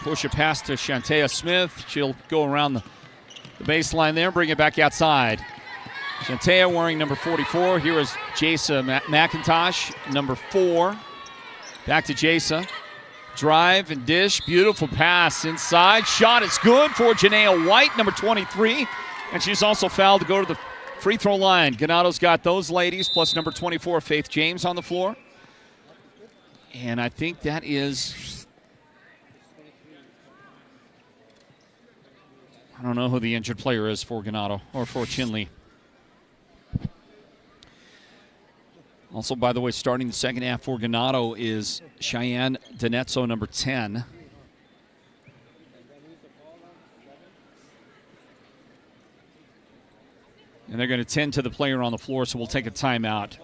Push it past to Shantea Smith. She'll go around the baseline there, bring it back outside. Shantea wearing number 44. Here is Jasa McIntosh, number 4. Back to Jasa. Drive and dish. Beautiful pass inside. Shot is good for Janaea White, number 23. And she's also fouled to go to the free throw line. Ganado's got those ladies, plus number 24, Faith James, on the floor. And I think that is... I don't know who the injured player is for Ganado or for Chinle. Also, by the way, starting the second half for Ganado is Cheyenne Denetzo, number 10. And they're going to tend to the player on the floor, so we'll take a timeout.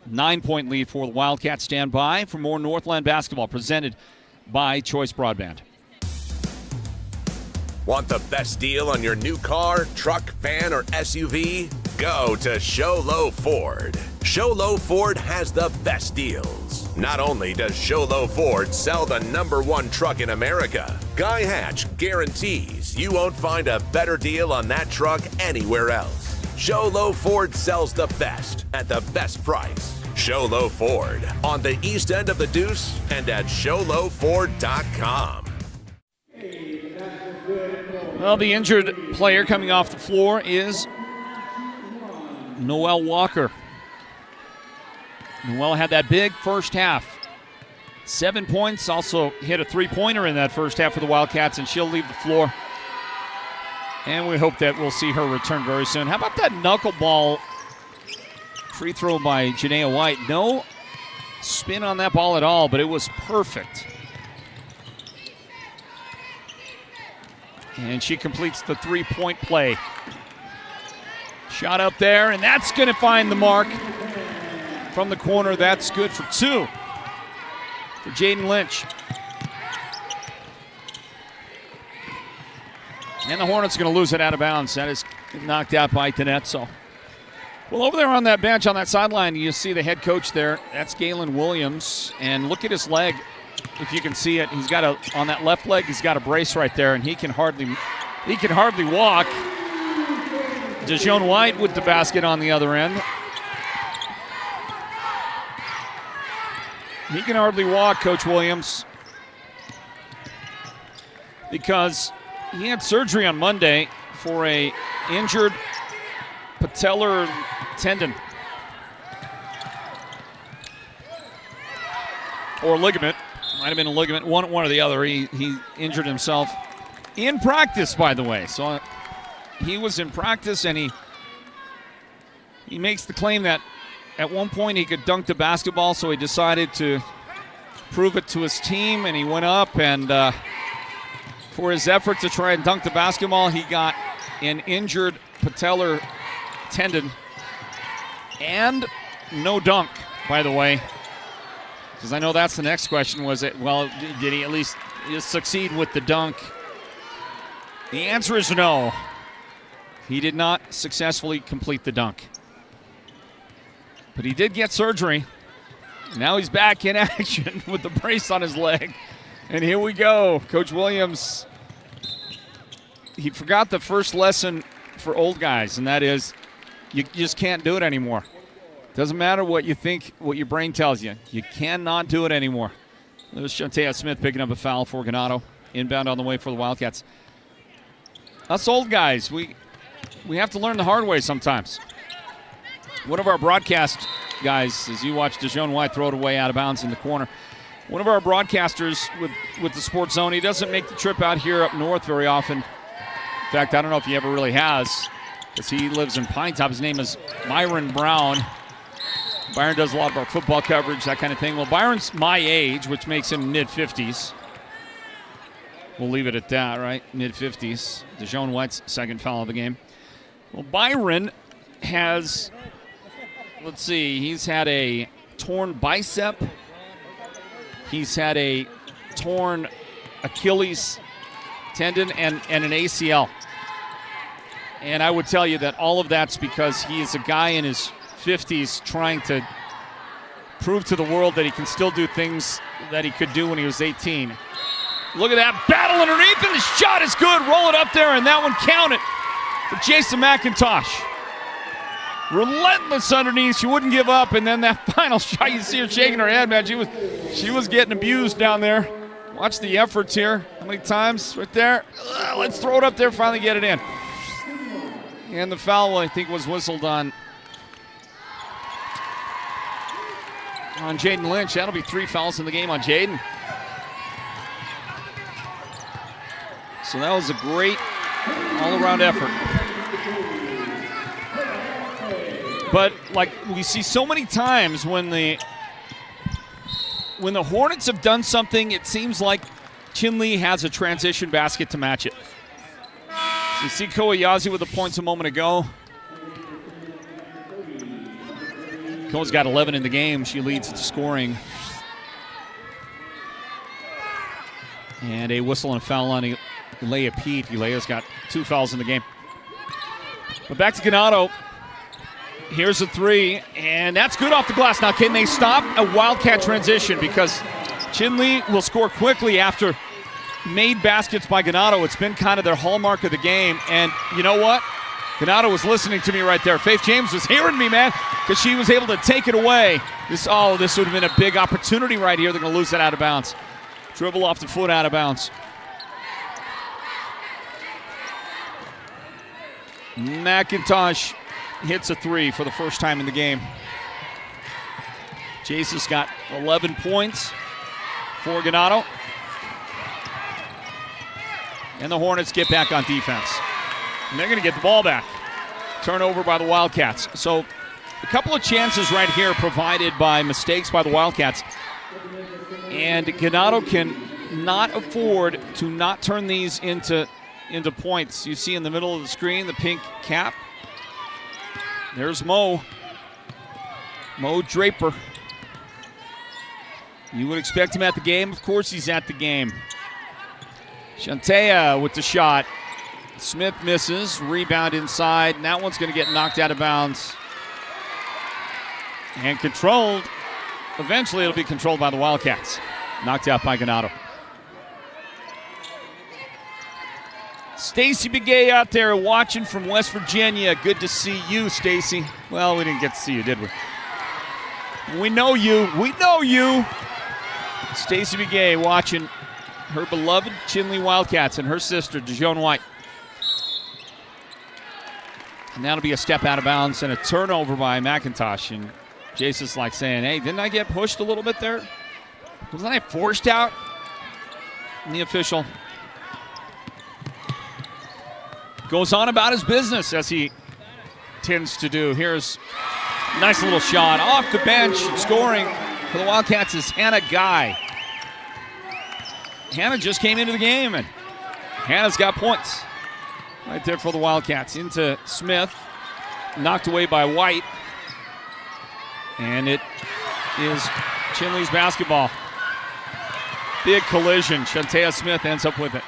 9-point lead for the Wildcats. Stand by for more Northland basketball presented by Choice Broadband. Want the best deal on your new car, truck, van, or SUV? Go to Show Low Ford. Show Low Ford has the best deals. Not only does Show Low Ford sell the #1 truck in America, Guy Hatch guarantees you won't find a better deal on that truck anywhere else. Show Low Ford sells the best at the best price. Show Low Ford on the east end of the Deuce and at showlowford.com. Well, the injured player coming off the floor is Noel Walker. Noel had that big first half. 7 points, also hit a three-pointer in that first half for the Wildcats, and she'll leave the floor. And we hope that we'll see her return very soon. How about that knuckleball free throw by Janaea White? No spin on that ball at all, but it was perfect. And she completes the three-point play. Shot up there, and that's going to find the mark from the corner. That's good for 2 for Jaden Lynch. And the Hornets going to lose it out of bounds. That is knocked out by Tenetzo. Well, over there on that bench, on that sideline, you see the head coach there. That's Galen Williams. And look at his leg, if you can see it. He's got on that left leg, he's got a brace right there, and he can hardly walk. DeJohn White with the basket on the other end. He can hardly walk, Coach Williams, because he had surgery on Monday for a injured patellar tendon or ligament. Might have been a ligament, one or the other. He injured himself in practice, by the way. So he was in practice, and he makes the claim that at one point he could dunk the basketball, so he decided to prove it to his team, and he went up, and for his effort to try and dunk the basketball, he got an injured patellar tendon and no dunk, by the way, because I know that's the next question. Was it, well, did he at least succeed with the dunk? The answer is no. He did not successfully complete the dunk. But he did get surgery. Now he's back in action with the brace on his leg. And here we go. Coach Williams, he forgot the first lesson for old guys, and that is you just can't do it anymore. Doesn't matter what you think, what your brain tells you. You cannot do it anymore. There's Shantea Smith picking up a foul for Ganado. Inbound on the way for the Wildcats. Us old guys, we have to learn the hard way sometimes. One of our broadcast guys, as you watch DeJohn White throw it away out of bounds in the corner, one of our broadcasters with the Sports Zone, he doesn't make the trip out here up north very often. In fact, I don't know if he ever really has, because he lives in Pine Top. His name is Byron Brown. Byron does a lot of our football coverage, that kind of thing. Well, Byron's my age, which makes him mid-50s. We'll leave it at that, right? Mid-50s. DeJohn White's second foul of the game. Well, Byron has, let's see, he's had a torn bicep. He's had a torn Achilles tendon and an ACL. And I would tell you that all of that's because he is a guy in his 50s trying to prove to the world that he can still do things that he could do when he was 18. Look at that battle underneath, and the shot is good. Roll it up there, and that one counted for Jason McIntosh. Relentless underneath. She wouldn't give up, and then that final shot, you see her shaking her head, man. She was getting abused down there. Watch the efforts here. How many times? Right there. Let's throw it up there, finally get it in. And the foul, I think, was whistled on Jaden Lynch. That'll be 3 fouls in the game on Jaden. So that was a great all-around effort. But like we see so many times when the Hornets have done something, it seems like Chinle has a transition basket to match it. So you see Kowayazi with the points a moment ago. Ko's got 11 in the game. She leads the scoring. And a whistle and a foul on Ilea Pete. Ilea's got 2 fouls in the game. But back to Ganado. Here's a 3, and that's good off the glass. Now, can they stop a Wildcat transition? Because Chinle will score quickly after made baskets by Ganado. It's been kind of their hallmark of the game. And you know what? Ganado was listening to me right there. Faith James was hearing me, man, because she was able to take it away. This would have been a big opportunity right here. They're going to lose it out of bounds. Dribble off the foot, out of bounds. McIntosh hits a 3 for the first time in the game. Jason's got 11 points for Ganado. And the Hornets get back on defense. And they're going to get the ball back. Turnover by the Wildcats. So a couple of chances right here provided by mistakes by the Wildcats. And Ganado can not afford to not turn these into points. You see in the middle of the screen the pink cap. There's Mo Draper. You would expect him at the game. Of course he's at the game. Shantea with the shot. Smith misses. Rebound inside. And that one's going to get knocked out of bounds. And controlled. Eventually it'll be controlled by the Wildcats. Knocked out by Ganado. Stacy Begay out there watching from West Virginia. Good to see you, Stacy. Well, we didn't get to see you, did we? We know you. We know you. Stacy Begay watching her beloved Chinle Wildcats and her sister, Dijon White. And that'll be a step out of bounds and a turnover by McIntosh. And Jason's like saying, hey, didn't I get pushed a little bit there? Wasn't I forced out? And the official goes on about his business, as he tends to do. Here's a nice little shot off the bench. Scoring for the Wildcats is Hannah Guy. Hannah just came into the game, and Hannah's got points right there for the Wildcats. Into Smith, knocked away by White. And it is Chinle's basketball. Big collision. Shantea Smith ends up with it.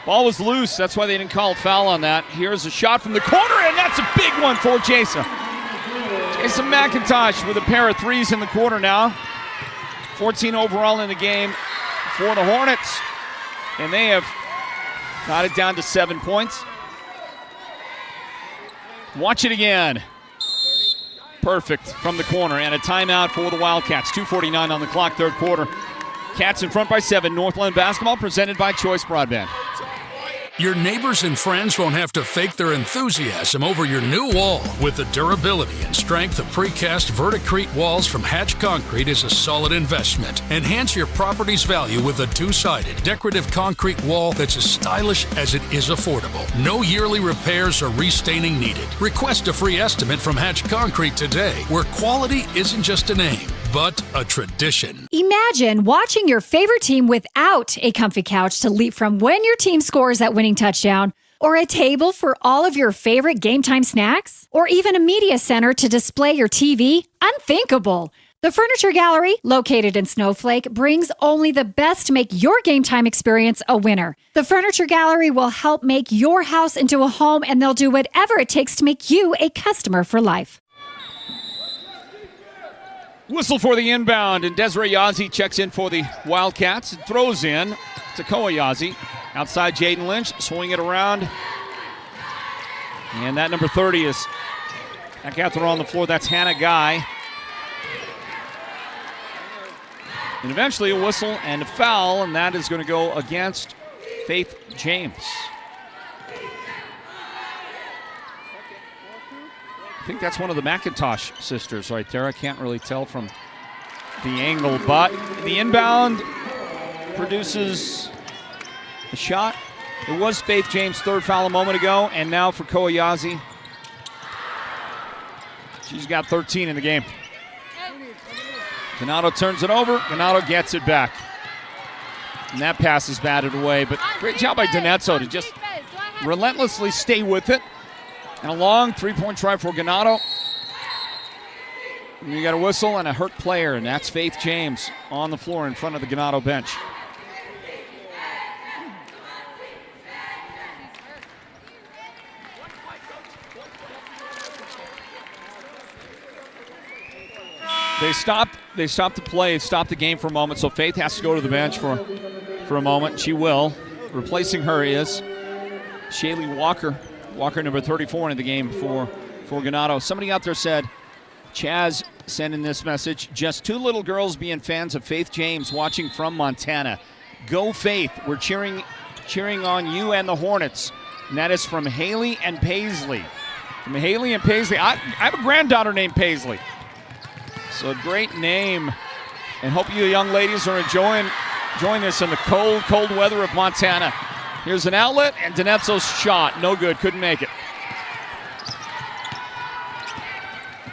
Ball was loose. That's why they didn't call a foul on that. Here's a shot from the corner, and that's a big one for Jason. Jason McIntosh with a pair of threes in the quarter now. 14 overall in the game for the Hornets. And they have got it down to 7 points. Watch it again. Perfect from the corner, and a timeout for the Wildcats. 2:49 on the clock, third quarter. Cats in front by 7. Northland basketball presented by Choice Broadband. Your neighbors and friends won't have to fake their enthusiasm over your new wall. With the durability and strength of precast Verticrete walls from Hatch Concrete is a solid investment. Enhance your property's value with a two-sided decorative concrete wall that's as stylish as it is affordable. No yearly repairs or restaining needed. Request a free estimate from Hatch Concrete today, where quality isn't just a name, but a tradition. Imagine watching your favorite team without a comfy couch to leap from when your team scores that winning touchdown, or a table for all of your favorite game time snacks, or even a media center to display your TV. Unthinkable. The Furniture Gallery, located in Snowflake, brings only the best to make your game time experience a winner. The Furniture Gallery will help make your house into a home, and they'll do whatever it takes to make you a customer for life. Whistle for the inbound, and Desiree Yazzie checks in for the Wildcats and throws in to Koa Yazzie. Outside Jaden Lynch, swing it around. And that number 30 is back out there on the floor. That's Hannah Guy. And eventually a whistle and a foul, and that is going to go against Faith James. I think that's one of the McIntosh sisters right there. I can't really tell from the angle, but the inbound produces a shot. It was Faith James' third foul a moment ago, and now for Koa Yazzie. She's got 13 in the game. Ganado turns it over. Ganado gets it back. And that pass is batted away, but great job by Donetzo to just relentlessly stay with it. And a long three-point try for Ganado. And you got a whistle and a hurt player, and that's Faith James on the floor in front of the Ganado bench. They stopped the play, stopped the game for a moment, so Faith has to go to the bench for a moment. She will. Replacing her is Shaylee Walker. Walker, number 34 in the game for Ganado. Somebody out there said, Chaz sent in this message, just two little girls being fans of Faith James watching from Montana. Go Faith. We're cheering on you and the Hornets. And that is from Haley and Paisley. From Haley and Paisley. I have a granddaughter named Paisley. So a great name. And hope you young ladies are enjoying this in the cold, cold weather of Montana. Here's an outlet, and Donetzo's shot. No good, couldn't make it.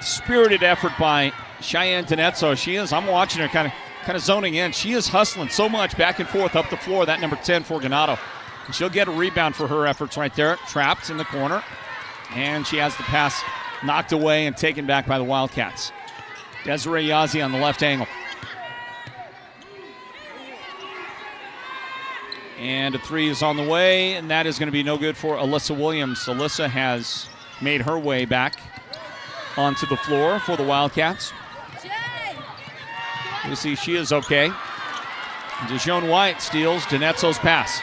Spirited effort by Cheyenne Donetzo. She is, I'm watching her kind of zoning in. She is hustling so much back and forth up the floor, that number 10 for Ganado. And she'll get a rebound for her efforts right there. Trapped in the corner. And she has the pass knocked away and taken back by the Wildcats. Desiree Yazzie on the left angle. And a three is on the way, and that is going to be no good for Alyssa Williams. Alyssa has made her way back onto the floor for the Wildcats. We see she is okay. DeJoan White steals Denetzo's pass.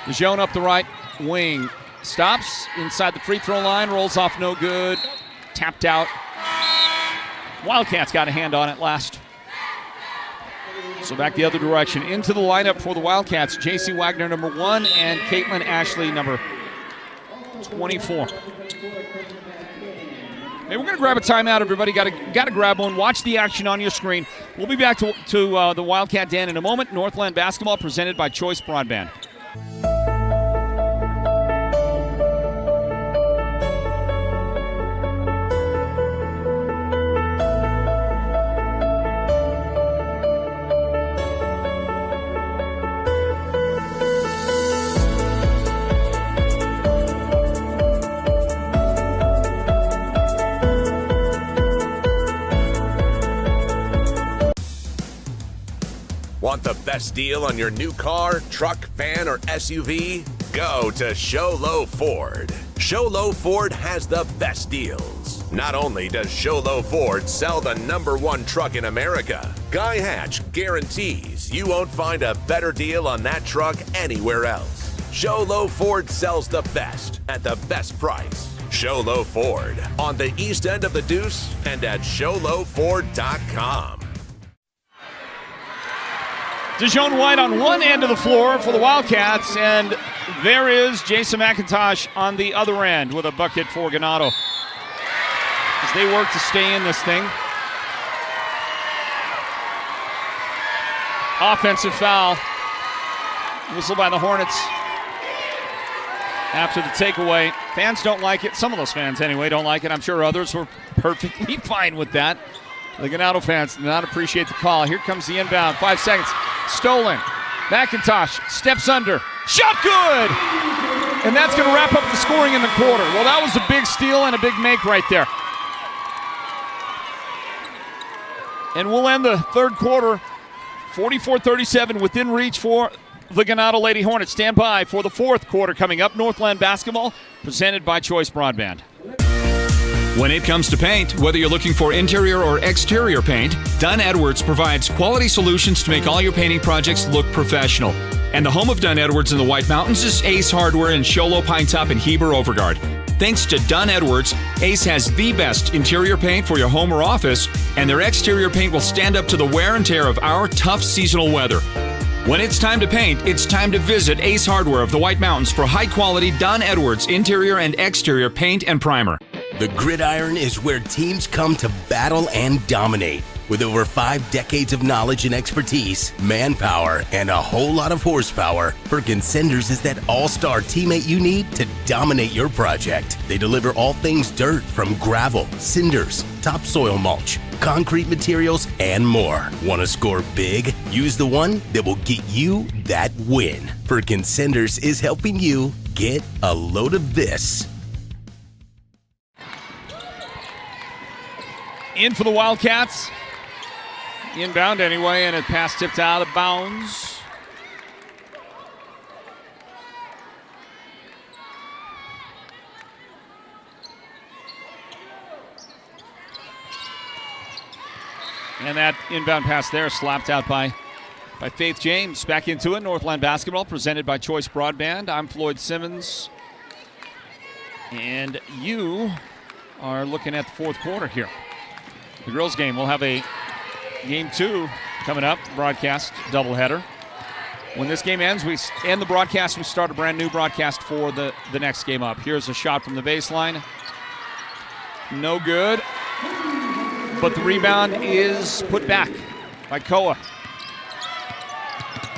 DeJoan up the right wing. Stops inside the free throw line. Rolls off no good. Tapped out. Wildcats got a hand on it last. So back the other direction. Into the lineup for the Wildcats. J.C. Wagner, number 1, and Caitlin Ashley, number 24. Hey, we're going to grab a timeout, everybody. Got to grab one. Watch the action on your screen. We'll be back to the Wildcat Den in a moment. Northland basketball presented by Choice Broadband. Want the best deal on your new car, truck, van, or SUV? Go to Show Low Ford. Show Low Ford has the best deals. Not only does Show Low Ford sell the #1 truck in America, Guy Hatch guarantees you won't find a better deal on that truck anywhere else. Show Low Ford sells the best at the best price. Show Low Ford on the east end of the Deuce and at showlowford.com. DeJoan White on one end of the floor for the Wildcats, and there is Jason McIntosh on the other end with a bucket for Ganado as they work to stay in this thing. Offensive foul. Whistle by the Hornets after the takeaway. Fans don't like it. Some of those fans, anyway, don't like it. I'm sure others were perfectly fine with that. The Ganado fans did not appreciate the call. Here comes the inbound. 5 seconds. Stolen. McIntosh steps under. Shot good! And that's going to wrap up the scoring in the quarter. Well, that was a big steal and a big make right there. And we'll end the third quarter 44-37 within reach for the Ganado Lady Hornets. Stand by for the fourth quarter coming up. Northland basketball presented by Choice Broadband. When it comes to paint, whether you're looking for interior or exterior paint, Dunn Edwards provides quality solutions to make all your painting projects look professional. And the home of Dunn Edwards in the White Mountains is Ace Hardware in Show Low, Pine Top, and Heber Overgard. Thanks to Dunn Edwards, Ace has the best interior paint for your home or office, and their exterior paint will stand up to the wear and tear of our tough seasonal weather. When it's time to paint, it's time to visit Ace Hardware of the White Mountains for high-quality Dunn Edwards interior and exterior paint and primer. The gridiron is where teams come to battle and dominate. With over 5 decades of knowledge and expertise, manpower, and a whole lot of horsepower, Perkins Cinders is that all-star teammate you need to dominate your project. They deliver all things dirt, from gravel, cinders, topsoil mulch, concrete materials, and more. Want to score big? Use the one that will get you that win. Perkins Cinders is helping you get a load of this. In for the Wildcats. Inbound anyway, and a pass tipped out of bounds. And that inbound pass there slapped out by Faith James. Back into it. Northland basketball presented by Choice Broadband. I'm Floyd Simmons. And you are looking at the fourth quarter here. The girls game will have a Game 2 coming up, broadcast doubleheader. When this game ends, we end the broadcast. We start a brand new broadcast for the next game up. Here's a shot from the baseline. No good. But the rebound is put back by Koa.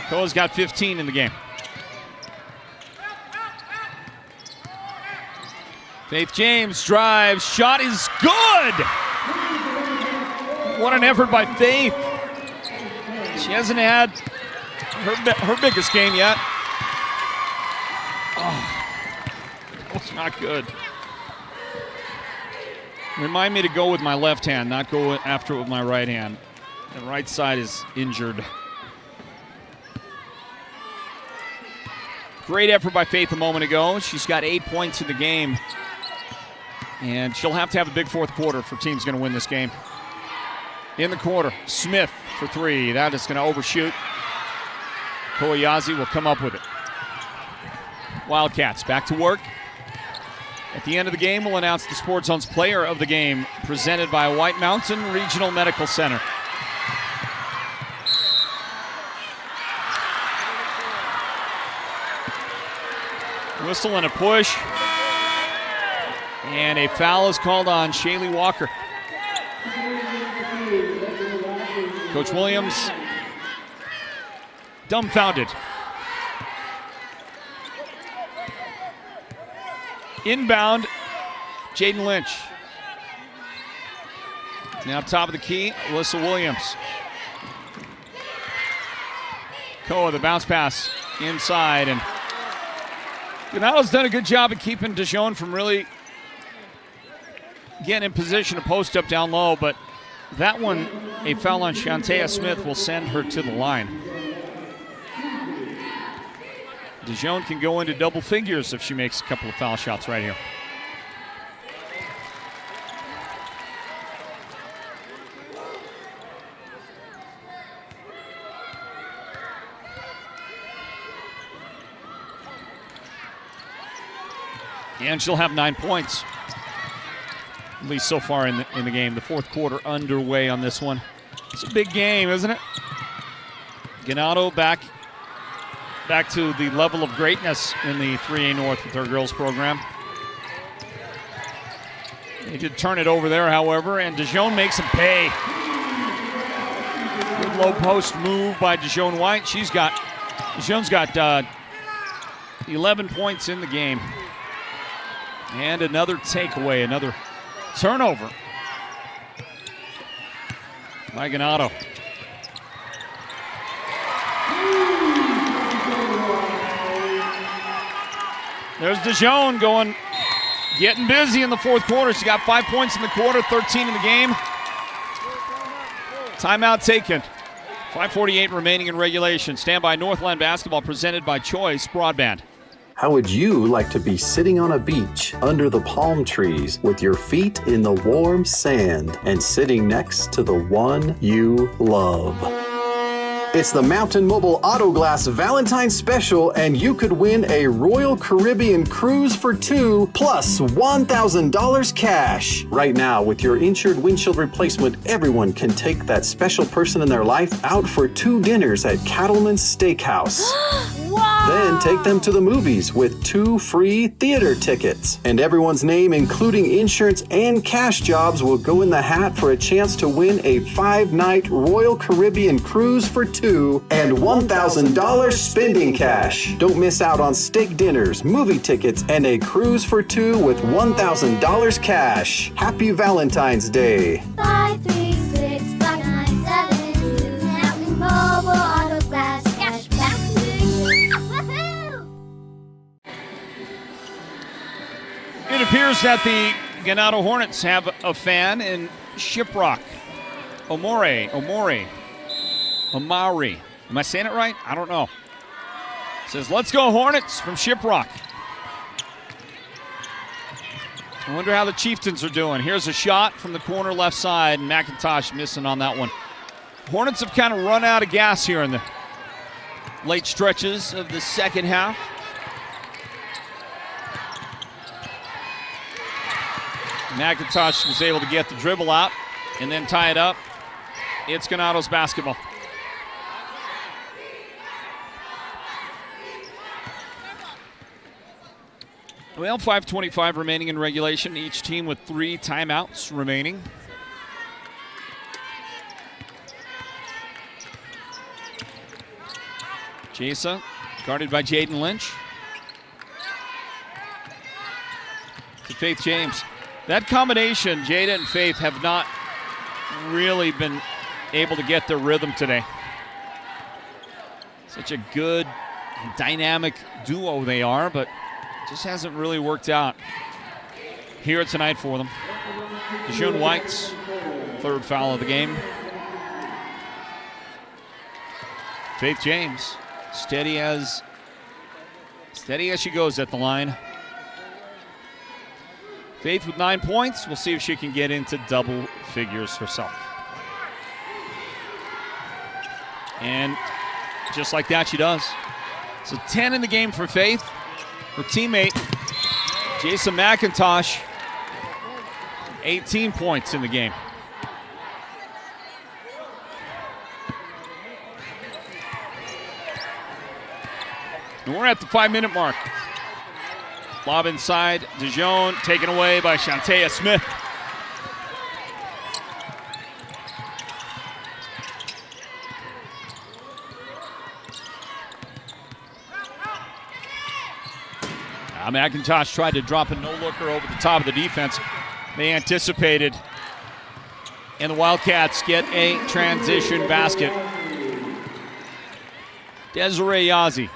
Koa's got 15 in the game. Faith James drives. Shot is good. What an effort by Faith. She hasn't had her biggest game yet. Oh, that was not good. Remind me to go with my left hand, not go after it with my right hand. The right side is injured. Great effort by Faith a moment ago. She's got 8 points in the game. And she'll have to have a big fourth quarter if her team's going to win this game. In the quarter, Smith for three. That is going to overshoot. Koyazi will come up with it. Wildcats back to work. At the end of the game, we'll announce the Sports Zone's player of the game, presented by White Mountain Regional Medical Center. Whistle and a push. And a foul is called on Shaylee Walker. Coach Williams dumbfounded. Inbound, Jaden Lynch. Now top of the key, Alyssa Williams. Koa, the bounce pass inside. And Ganado's done a good job of keeping Dijon from really getting in position to post up down low, but that one, a foul on Shantea Smith, will send her to the line. Dijon can go into double figures if she makes a couple of foul shots right here. And she'll have 9 points, at least so far in the game. The fourth quarter underway on this one. It's a big game, isn't it? Ganado back to the level of greatness in the 3A North with our girls program. They did turn it over there, however, and Dijon makes them pay. Good low post move by Dijon White. Dijon's got 11 points in the game. And another takeaway, another turnover by Ganado. There's Dijon getting busy in the fourth quarter. She got 5 points in the quarter, 13 in the game. Timeout taken. 5:48 remaining in regulation. Stand by. Northland basketball presented by Choice Broadband. How would you like to be sitting on a beach under the palm trees with your feet in the warm sand and sitting next to the one you love? It's the Mountain Mobile Auto Glass Valentine's Special, and you could win a Royal Caribbean cruise for two plus $1,000 cash. Right now, with your insured windshield replacement, everyone can take that special person in their life out for 2 dinners at Cattleman's Steakhouse. Wow! Then take them to the movies with 2 free theater tickets. And everyone's name, including insurance and cash jobs, will go in the hat for a chance to win a 5-night Royal Caribbean cruise for 2 and $1,000 spending cash. Don't miss out on steak dinners, movie tickets, and a cruise for 2 with $1,000 cash. Happy Valentine's Day. 536-597 Mountain Mobile Auto Glass Cashback. Woohoo! It appears that the Ganado Hornets have a fan in Shiprock. Omari. Am I saying it right? I don't know. Says, let's go Hornets from Shiprock. I wonder how the Chieftains are doing. Here's a shot from the corner left side, and McIntosh missing on that one. Hornets have kind of run out of gas here in the late stretches of the second half. McIntosh was able to get the dribble out and then tie it up. It's Ganado's basketball. Well, 5:25 remaining in regulation. Each team with 3 timeouts remaining. Jasa guarded by Jaden Lynch. To Faith James. That combination, Jada and Faith, have not really been able to get their rhythm today. Such a good, dynamic duo they are, but just hasn't really worked out here tonight for them. Dijon White's 3rd foul of the game. Faith James, steady as Steady as she goes at the line. Faith with 9 points. We'll see if she can get into double figures herself. And just like that, she does. So 10 in the game for Faith. Her teammate, Jason McIntosh, 18 points in the game. And we're at the 5-minute mark. Lob inside, Dijon taken away by Shantea Smith. McIntosh tried to drop a no-looker over the top of the defense. They anticipated. And the Wildcats get a transition basket. Desiree Yazzie.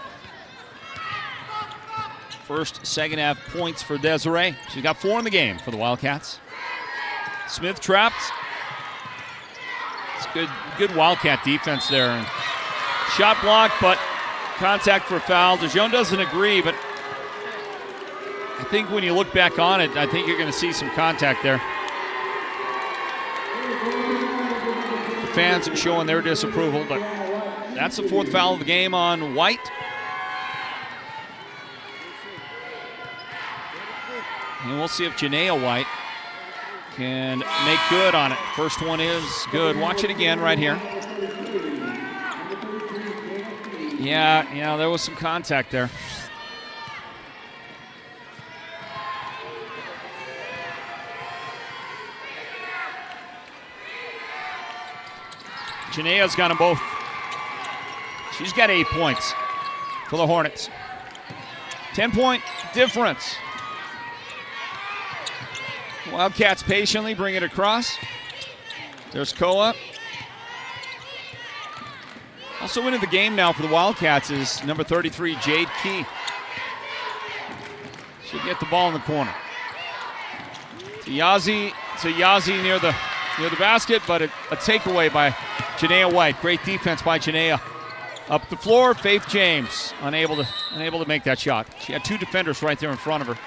First, second half points for Desiree. She's got 4 in the game for the Wildcats. Smith trapped. It's good Wildcat defense there. And shot blocked, but contact for a foul. Dijon doesn't agree, but I think when you look back on it, I think you're going to see some contact there. The fans are showing their disapproval, but that's the 4th foul of the game on White. And we'll see if Janaea White can make good on it. First one is good. Watch it again right here. Yeah, there was some contact there. Janaea's got them both. She's got 8 points for the Hornets. 10-point difference. Wildcats patiently bring it across. There's Koa. Also into the game now for the Wildcats is number 33, Jade Key. She'll get the ball in the corner. To Yazzie near the basket, but a takeaway by Janaea White. Great defense by Janaea. Up the floor, Faith James unable to make that shot. She had 2 defenders right there in front of her.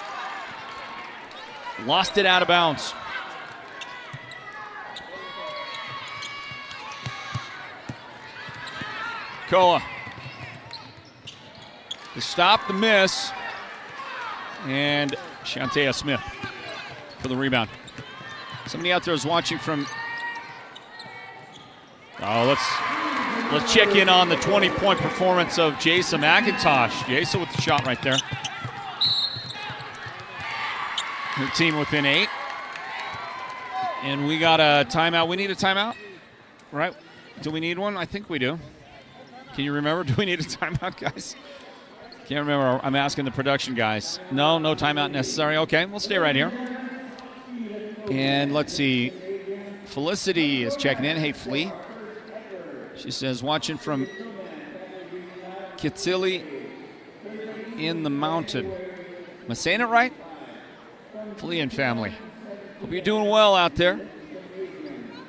Lost it out of bounds. Koa. To stop the miss. And Shantea Smith for the rebound. Somebody out there is watching from... let's check in on the 20-point performance of Jason McIntosh. Jason with the shot right there. Her team within 8. And we got a timeout. We need a timeout, right? Do we need one? I think we do. Can you remember? Do we need a timeout, guys? Can't remember. I'm asking the production guys. No timeout necessary. Okay, we'll stay right here. And let's see. Felicity is checking in. Hey, Flea. She says, watching from Kitsili in the mountain. Am I saying it right? Flea and family. Hope you're doing well out there.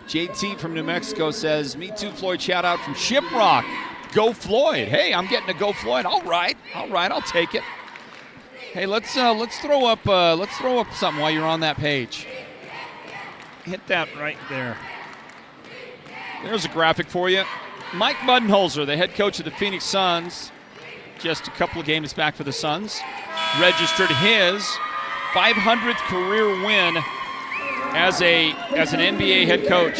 JT from New Mexico says, me too, Floyd. Shout out from Shiprock. Go Floyd. Hey, I'm getting a go Floyd. All right, I'll take it. Hey, let's throw up something while you're on that page. Hit that right there. There's a graphic for you. Mike Budenholzer, the head coach of the Phoenix Suns, just a couple of games back for the Suns, registered his 500th career win as an NBA head coach.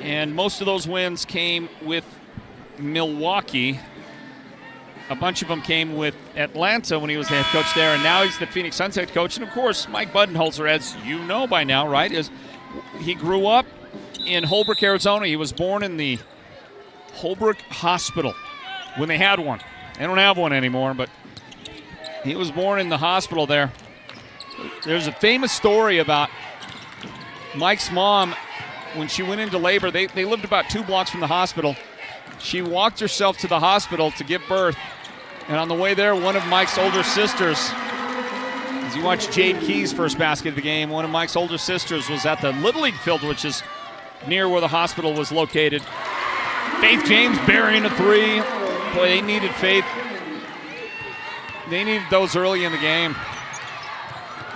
And most of those wins came with Milwaukee. A bunch of them came with Atlanta when he was the head coach there, and now he's the Phoenix Suns head coach. And, of course, Mike Budenholzer, as you know by now, right, he grew up in Holbrook, Arizona. He was born in the Holbrook Hospital when they had one. They don't have one anymore, but he was born in the hospital there. There's a famous story about Mike's mom. When she went into labor, they lived about 2 blocks from the hospital. She walked herself to the hospital to give birth. And on the way there, one of Mike's older sisters, as you watch Jade Key's first basket of the game, one of Mike's older sisters was at the Little League field, which is near where the hospital was located. Faith James burying a 3. Boy, they needed Faith. They needed those early in the game.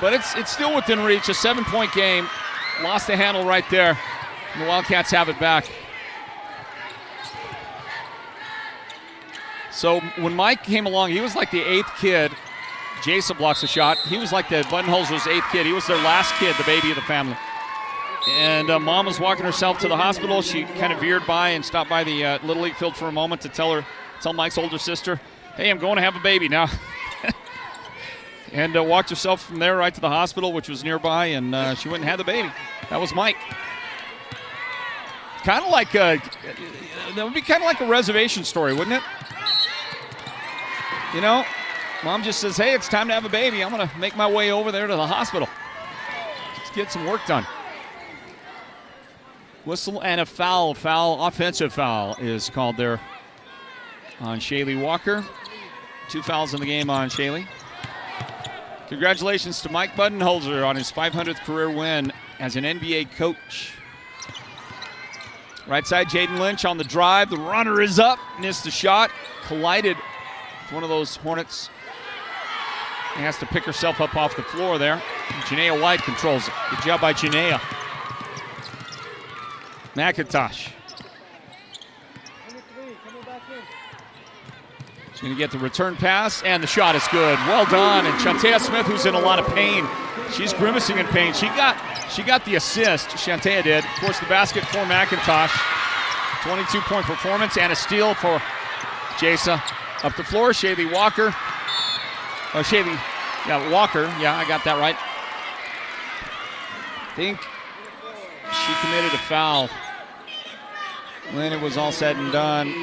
But it's still within reach. A 7-point game. Lost the handle right there. And the Wildcats have it back. So when Mike came along, he was like the 8th kid. Jason blocks a shot. He was like the Buttonholzer's 8th kid. He was their last kid, the baby of the family. And Mom was walking herself to the hospital. She kind of veered by and stopped by the Little League field for a moment to tell Mike's older sister, hey, I'm going to have a baby now. And walked herself from there right to the hospital, which was nearby, and she went and had the baby. That was Mike. Kind of like that would be kind of like a reservation story, wouldn't it? You know, Mom just says, hey, it's time to have a baby. I'm going to make my way over there to the hospital. Just get some work done. Whistle and a foul. Offensive foul is called there on Chinle Walker. 2 fouls in the game on Chinle. Congratulations to Mike Budenholzer on his 500th career win as an NBA coach. Right side, Jaden Lynch on the drive. The runner is up. Missed the shot. Collided with one of those Hornets. He has to pick herself up off the floor there. Janaea White controls it. Good job by Janaea. McIntosh. She's going to get the return pass, and the shot is good. Well done. And Shantea Smith, who's in a lot of pain. She's grimacing in pain. She got the assist, Shantea did. Of course, the basket for McIntosh. 22-point performance and a steal for Jasa. Up the floor, Chinle Walker. Walker. Yeah, I got that right. I think she committed a foul when it was all said and done.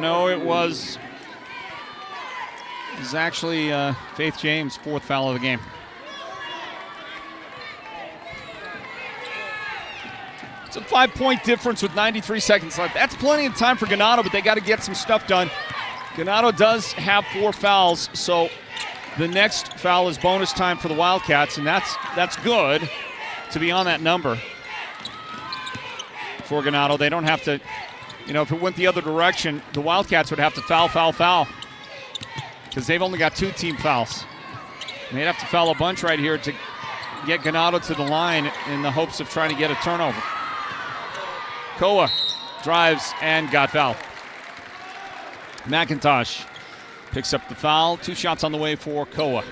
No, it was actually Faith James' 4th foul of the game. It's a 5-point difference with 93 seconds left. That's plenty of time for Ganado, but they got to get some stuff done. Ganado does have 4 fouls, so the next foul is bonus time for the Wildcats, and that's good to be on that number for Ganado. They don't have to, if it went the other direction, the Wildcats would have to foul, because they've only got 2 team fouls. And they'd have to foul a bunch right here to get Ganado to the line in the hopes of trying to get a turnover. Koa drives and got fouled. McIntosh picks up the foul. 2 shots on the way for Koa.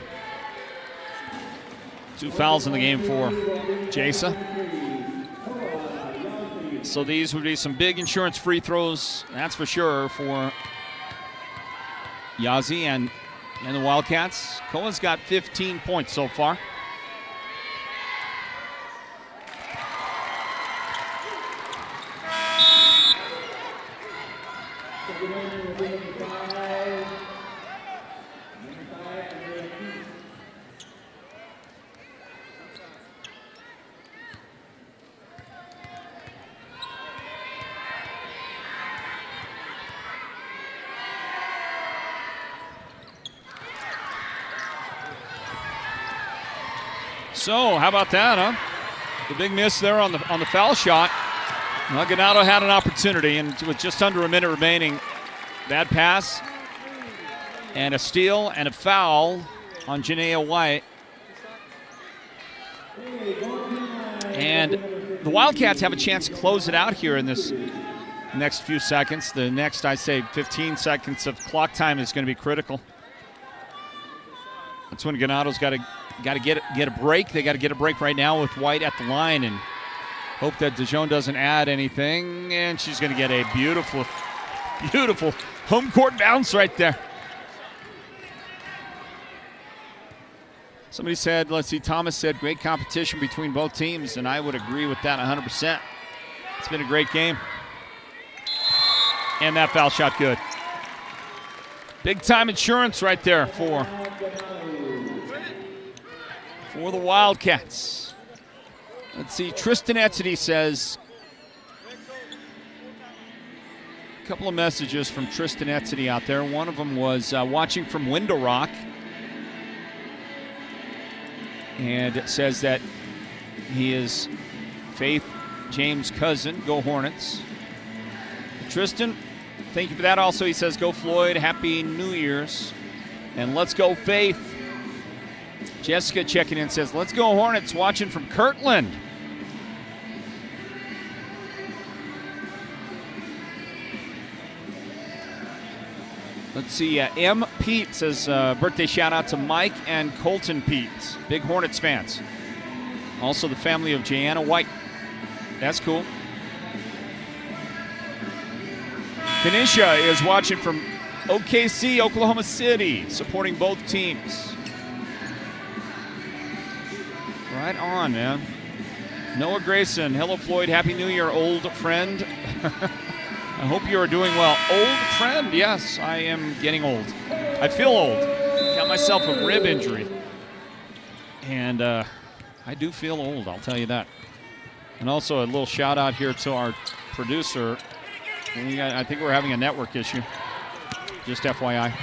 2 fouls in the game for Jasa. So these would be some big insurance free throws, that's for sure, for Yazzie and the Wildcats. Koa's got 15 points so far. So, how about that, huh? The big miss there on the foul shot. Well, Ganado had an opportunity, and with just under a minute remaining, bad pass, and a steal, and a foul on Janaea White. And the Wildcats have a chance to close it out here in this next few seconds. The next, I say, 15 seconds of clock time is going to be critical. That's when Ganado's got to get a break. They got to get a break right now with White at the line and hope that Dijon doesn't add anything. And she's going to get a beautiful, beautiful home court bounce right there. Somebody said, Thomas said, great competition between both teams, and I would agree with that 100%. It's been a great game. And that foul shot good. Big time insurance right there for the Wildcats. Let's see, Tristan Etzedy says, a couple of messages from Tristan Etzedy out there. One of them was watching from Window Rock. And it says that he is Faith James' cousin. Go Hornets. Tristan, thank you for that. Also, he says, go Floyd. Happy New Year's. And let's go, Faith. Jessica checking in says, let's go, Hornets, watching from Kirtland. Let's see, M. Pete says, birthday shout out to Mike and Colton Pete, big Hornets fans. Also the family of Jayana White. That's cool. Kanisha is watching from OKC, Oklahoma City, supporting both teams. Right on, man. Noah Grayson, hello Floyd, Happy New Year, old friend. I hope you are doing well. Old friend, yes, I am getting old. I feel old. Got myself a rib injury. And I do feel old, I'll tell you that. And also a little shout out here to our producer. I think we're having a network issue. Just FYI.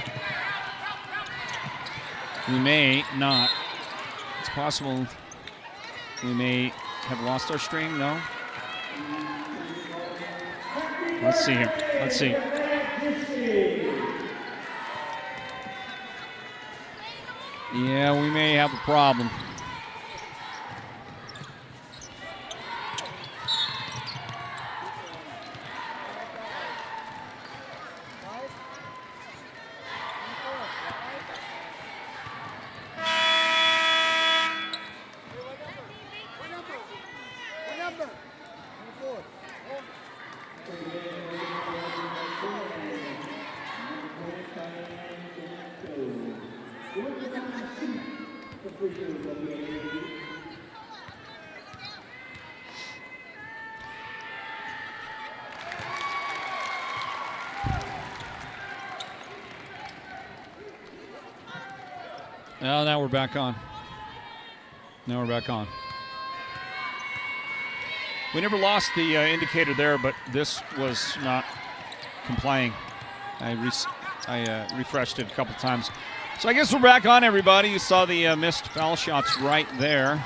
We may not. It's possible we may have lost our stream, no? Let's see here. Let's see. Yeah, we may have a problem. Well, now we're back on. Now we're back on. We never lost the indicator there, but this was not complying. I refreshed it a couple times. So I guess we're back on, everybody. You saw the missed foul shots right there.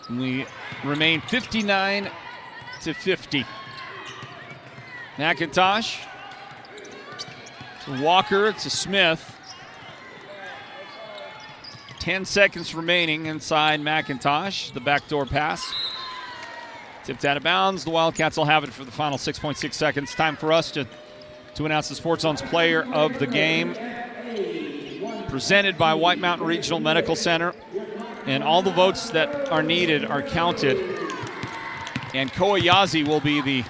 And we remain 59-50. McIntosh. To Walker, to Smith. 10 seconds remaining inside McIntosh. The backdoor pass. Tipped out of bounds. The Wildcats will have it for the final 6.6 seconds. Time for us to announce the Sports Zone's player of the game. Presented by White Mountain Regional Medical Center. And all the votes that are needed are counted. And Koayazi will be the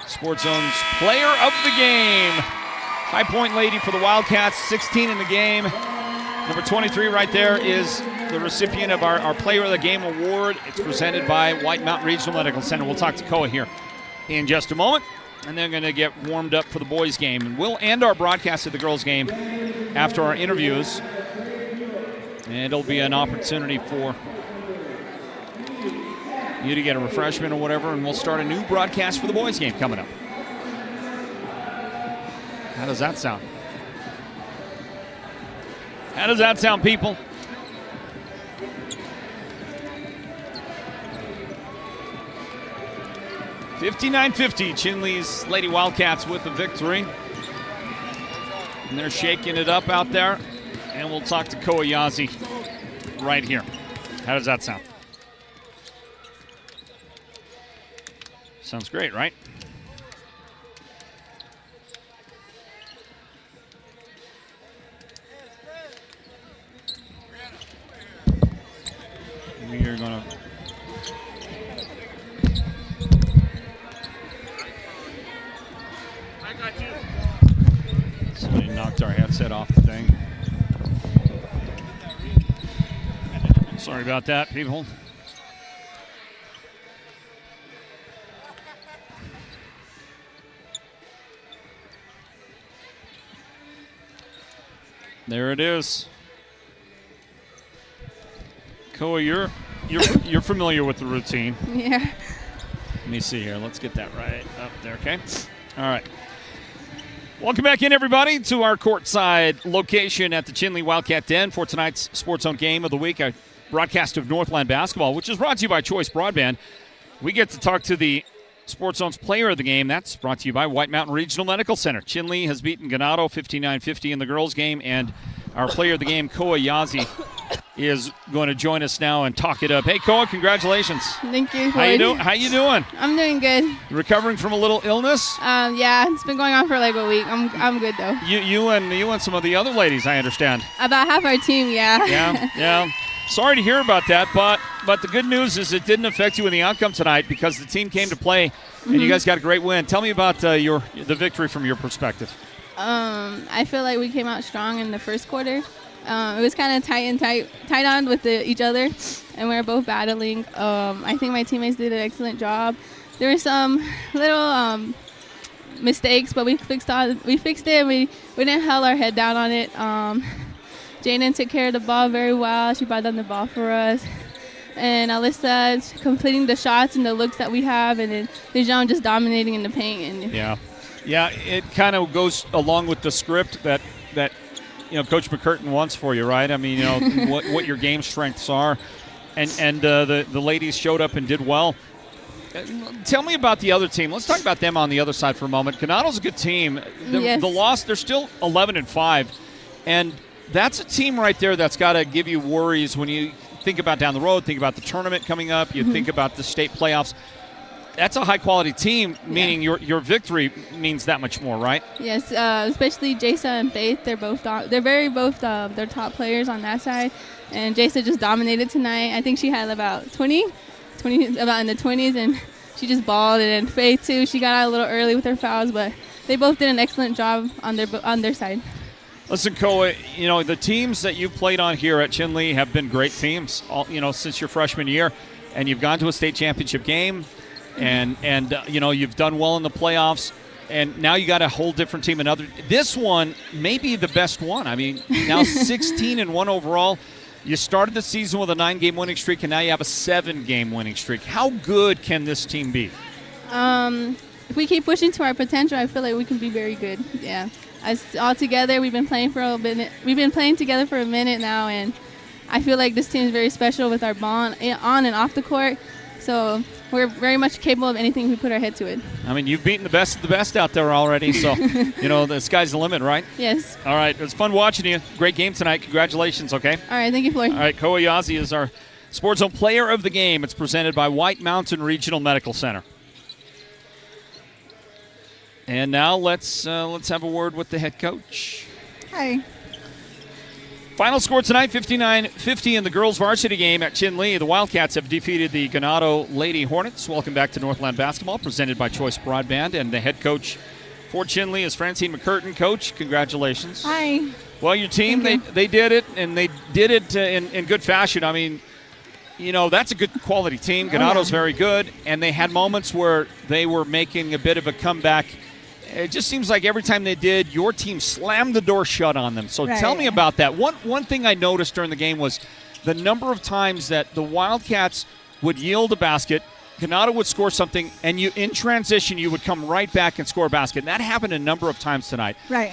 Sports Zone's player of the game. High Point Lady for the Wildcats, 16 in the game. Number 23 right there is the recipient of our Player of the Game award. It's presented by White Mountain Regional Medical Center. We'll talk to Koa here in just a moment. And they're going to get warmed up for the boys' game. And we'll end our broadcast of the girls' game after our interviews. And it'll be an opportunity for you to get a refreshment or whatever. And we'll start a new broadcast for the boys' game coming up. How does that sound? How does that sound, people? $59-50, Chinle's Lady Wildcats with the victory. And they're shaking it up out there. And we'll talk to Koayazi right here. How does that sound? Sounds great, right? We are going to somebody knocked our headset off the thing. Sorry about that, people. There it is. Koa, you're familiar with the routine. Yeah. Let me see here. Let's get that right up there, okay? All right. Welcome back in, everybody, to our courtside location at the Chinle Wildcat Den for tonight's Sports Zone Game of the Week, a broadcast of Northland basketball, which is brought to you by Choice Broadband. We get to talk to the Sports Zone's player of the game. That's brought to you by White Mountain Regional Medical Center. Chinle has beaten Ganado 59-50 in the girls' game, and our player of the game, Koa Yazi, is going to join us now and talk it up. Hey, Koa, congratulations. Thank you. How you doing? How you doing? I'm doing good. Recovering from a little illness? Yeah, it's been going on for like a week. I'm good though. You and some of the other ladies, I understand. About half our team, yeah. Yeah. Sorry to hear about that, but the good news is it didn't affect you in the outcome tonight because the team came to play and you guys got a great win. Tell me about the victory from your perspective. I feel like we came out strong in the first quarter. It was kind of tight on with each other, and we were both battling. I think my teammates did an excellent job. There were some little mistakes, but we fixed it. We didn't held our head down on it. Jaden took care of the ball very well. She brought down the ball for us. And Alyssa completing the shots and the looks that we have, and then Dijon just dominating in the paint. Yeah, it kind of goes along with the script that Coach McCurtain wants for you, right? I mean, what your game strengths are, and the ladies showed up and did well. Tell me about the other team. Let's talk about them on the other side for a moment. Ganado's a good team. Yes. The loss, they're still 11-5, and that's a team right there that's got to give you worries when you think about down the road, think about the tournament coming up, you think about the state playoffs. That's a high-quality team, meaning your victory means that much more, right? Yes, especially Jasa and Faith. They're top players on that side. And Jasa just dominated tonight. I think she had about 20, about in the 20s, and she just balled. And then Faith, too, she got out a little early with her fouls, but they both did an excellent job on their side. Listen, Koa, the teams that you've played on here at Chinle have been great teams, since your freshman year, and you've gone to a state championship game, and you've done well in the playoffs, and now you got a whole different team. This one may be the best one. I mean, now 16-1 overall. You started the season with a 9-game winning streak, and now you have a 7-game winning streak. How good can this team be? If we keep pushing to our potential, I feel like we can be very good. Yeah. All together, we've been playing for a minute. We've been playing together for a minute now, and I feel like this team is very special with our bond on and off the court. So we're very much capable of anything we put our head to it. I mean, you've beaten the best of the best out there already, so the sky's the limit, right? Yes. All right, it was fun watching you. Great game tonight. Congratulations. Okay. All right, thank you, Floyd. All right, Koa Yazi is our Sports Zone Player of the Game. It's presented by White Mountain Regional Medical Center. And now let's have a word with the head coach. Hi. Final score tonight, 59-50 in the girls' varsity game at Chinle. The Wildcats have defeated the Ganado Lady Hornets. Welcome back to Northland Basketball, presented by Choice Broadband. And the head coach for Chinle is Francine McCurtain. Coach, congratulations. Hi. Well, your team, they did it, and they did it in good fashion. I mean, that's a good quality team. Ganado's very good, and they had moments where they were making a bit of a comeback. It just seems like every time they did, your team slammed the door shut on them. So tell me about that. One thing I noticed during the game was the number of times that the Wildcats would yield a basket, Ganado would score something, and in transition, you would come right back and score a basket. And that happened a number of times tonight. Right.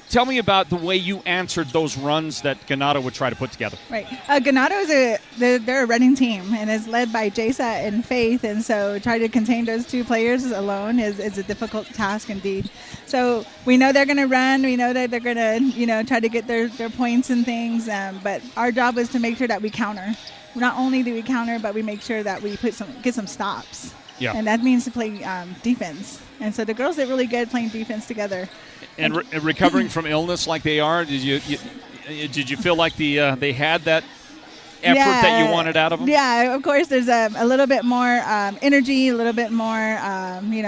Tell me about the way you answered those runs that Ganado would try to put together. Right. Ganado they're a running team, and is led by Jasa and Faith, and so trying to contain those two players alone is a difficult task indeed. So we know they're going to run. We know that they're going to try to get their points and things, but our job is to make sure that we counter. Not only do we counter, but we make sure that we get some stops. Yeah. And that means to play defense. And so the girls did really good playing defense together. And recovering from illness like they are, did you feel like they had that effort that you wanted out of them? Yeah, of course. There's a little bit more energy, a little bit more,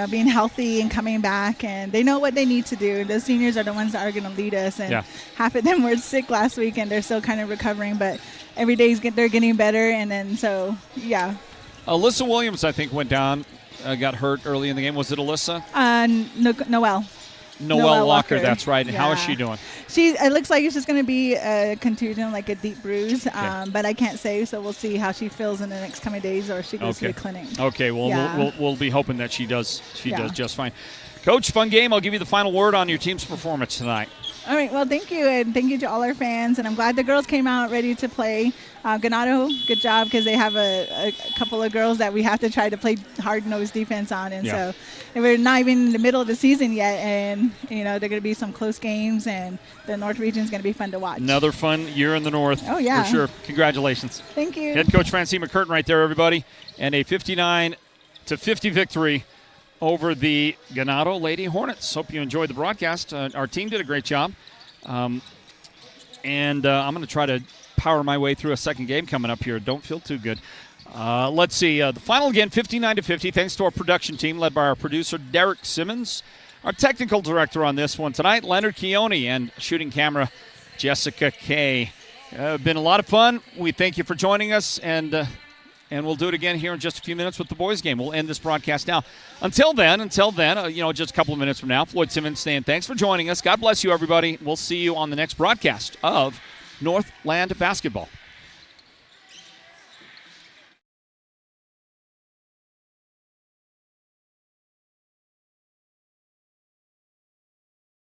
being healthy and coming back. And they know what they need to do. Those seniors are the ones that are going to lead us. And half of them were sick last week, and they're still kind of recovering. But every day they're getting better. And then Alyssa Williams, I think, went down, got hurt early in the game. Was it Alyssa? Noelle Walker, that's right. And how is she doing? It looks like it's just going to be a contusion, like a deep bruise, but I can't say, so we'll see how she feels in the next coming days, or she goes to the clinic. Okay, well, we'll be hoping that she does just fine. Coach, fun game. I'll give you the final word on your team's performance tonight. All right, well, thank you, and thank you to all our fans. And I'm glad the girls came out ready to play. Ganado, good job, because they have a couple of girls that we have to try to play hard-nosed defense on. And so we're not even in the middle of the season yet, and, they're going to be some close games, and the North region is going to be fun to watch. Another fun year in the North. Oh, yeah. For sure. Congratulations. Thank you. Head coach Francine McCurtain right there, everybody. And a 59-50 victory over the Ganado Lady Hornets. Hope you enjoyed the broadcast. Our team did a great job. And I'm going to try to power my way through a second game coming up here. Don't feel too good. Let's see. The final again, 59-50, thanks to our production team led by our producer, Derek Simmons. Our technical director on this one tonight, Leonard Keone, and shooting camera, Jessica Kay. Been a lot of fun. We thank you for joining us, and we'll do it again here in just a few minutes with the boys' game. We'll end this broadcast now. Until then, just a couple of minutes from now, Floyd Simmons saying thanks for joining us. God bless you, everybody. We'll see you on the next broadcast of Northland Basketball.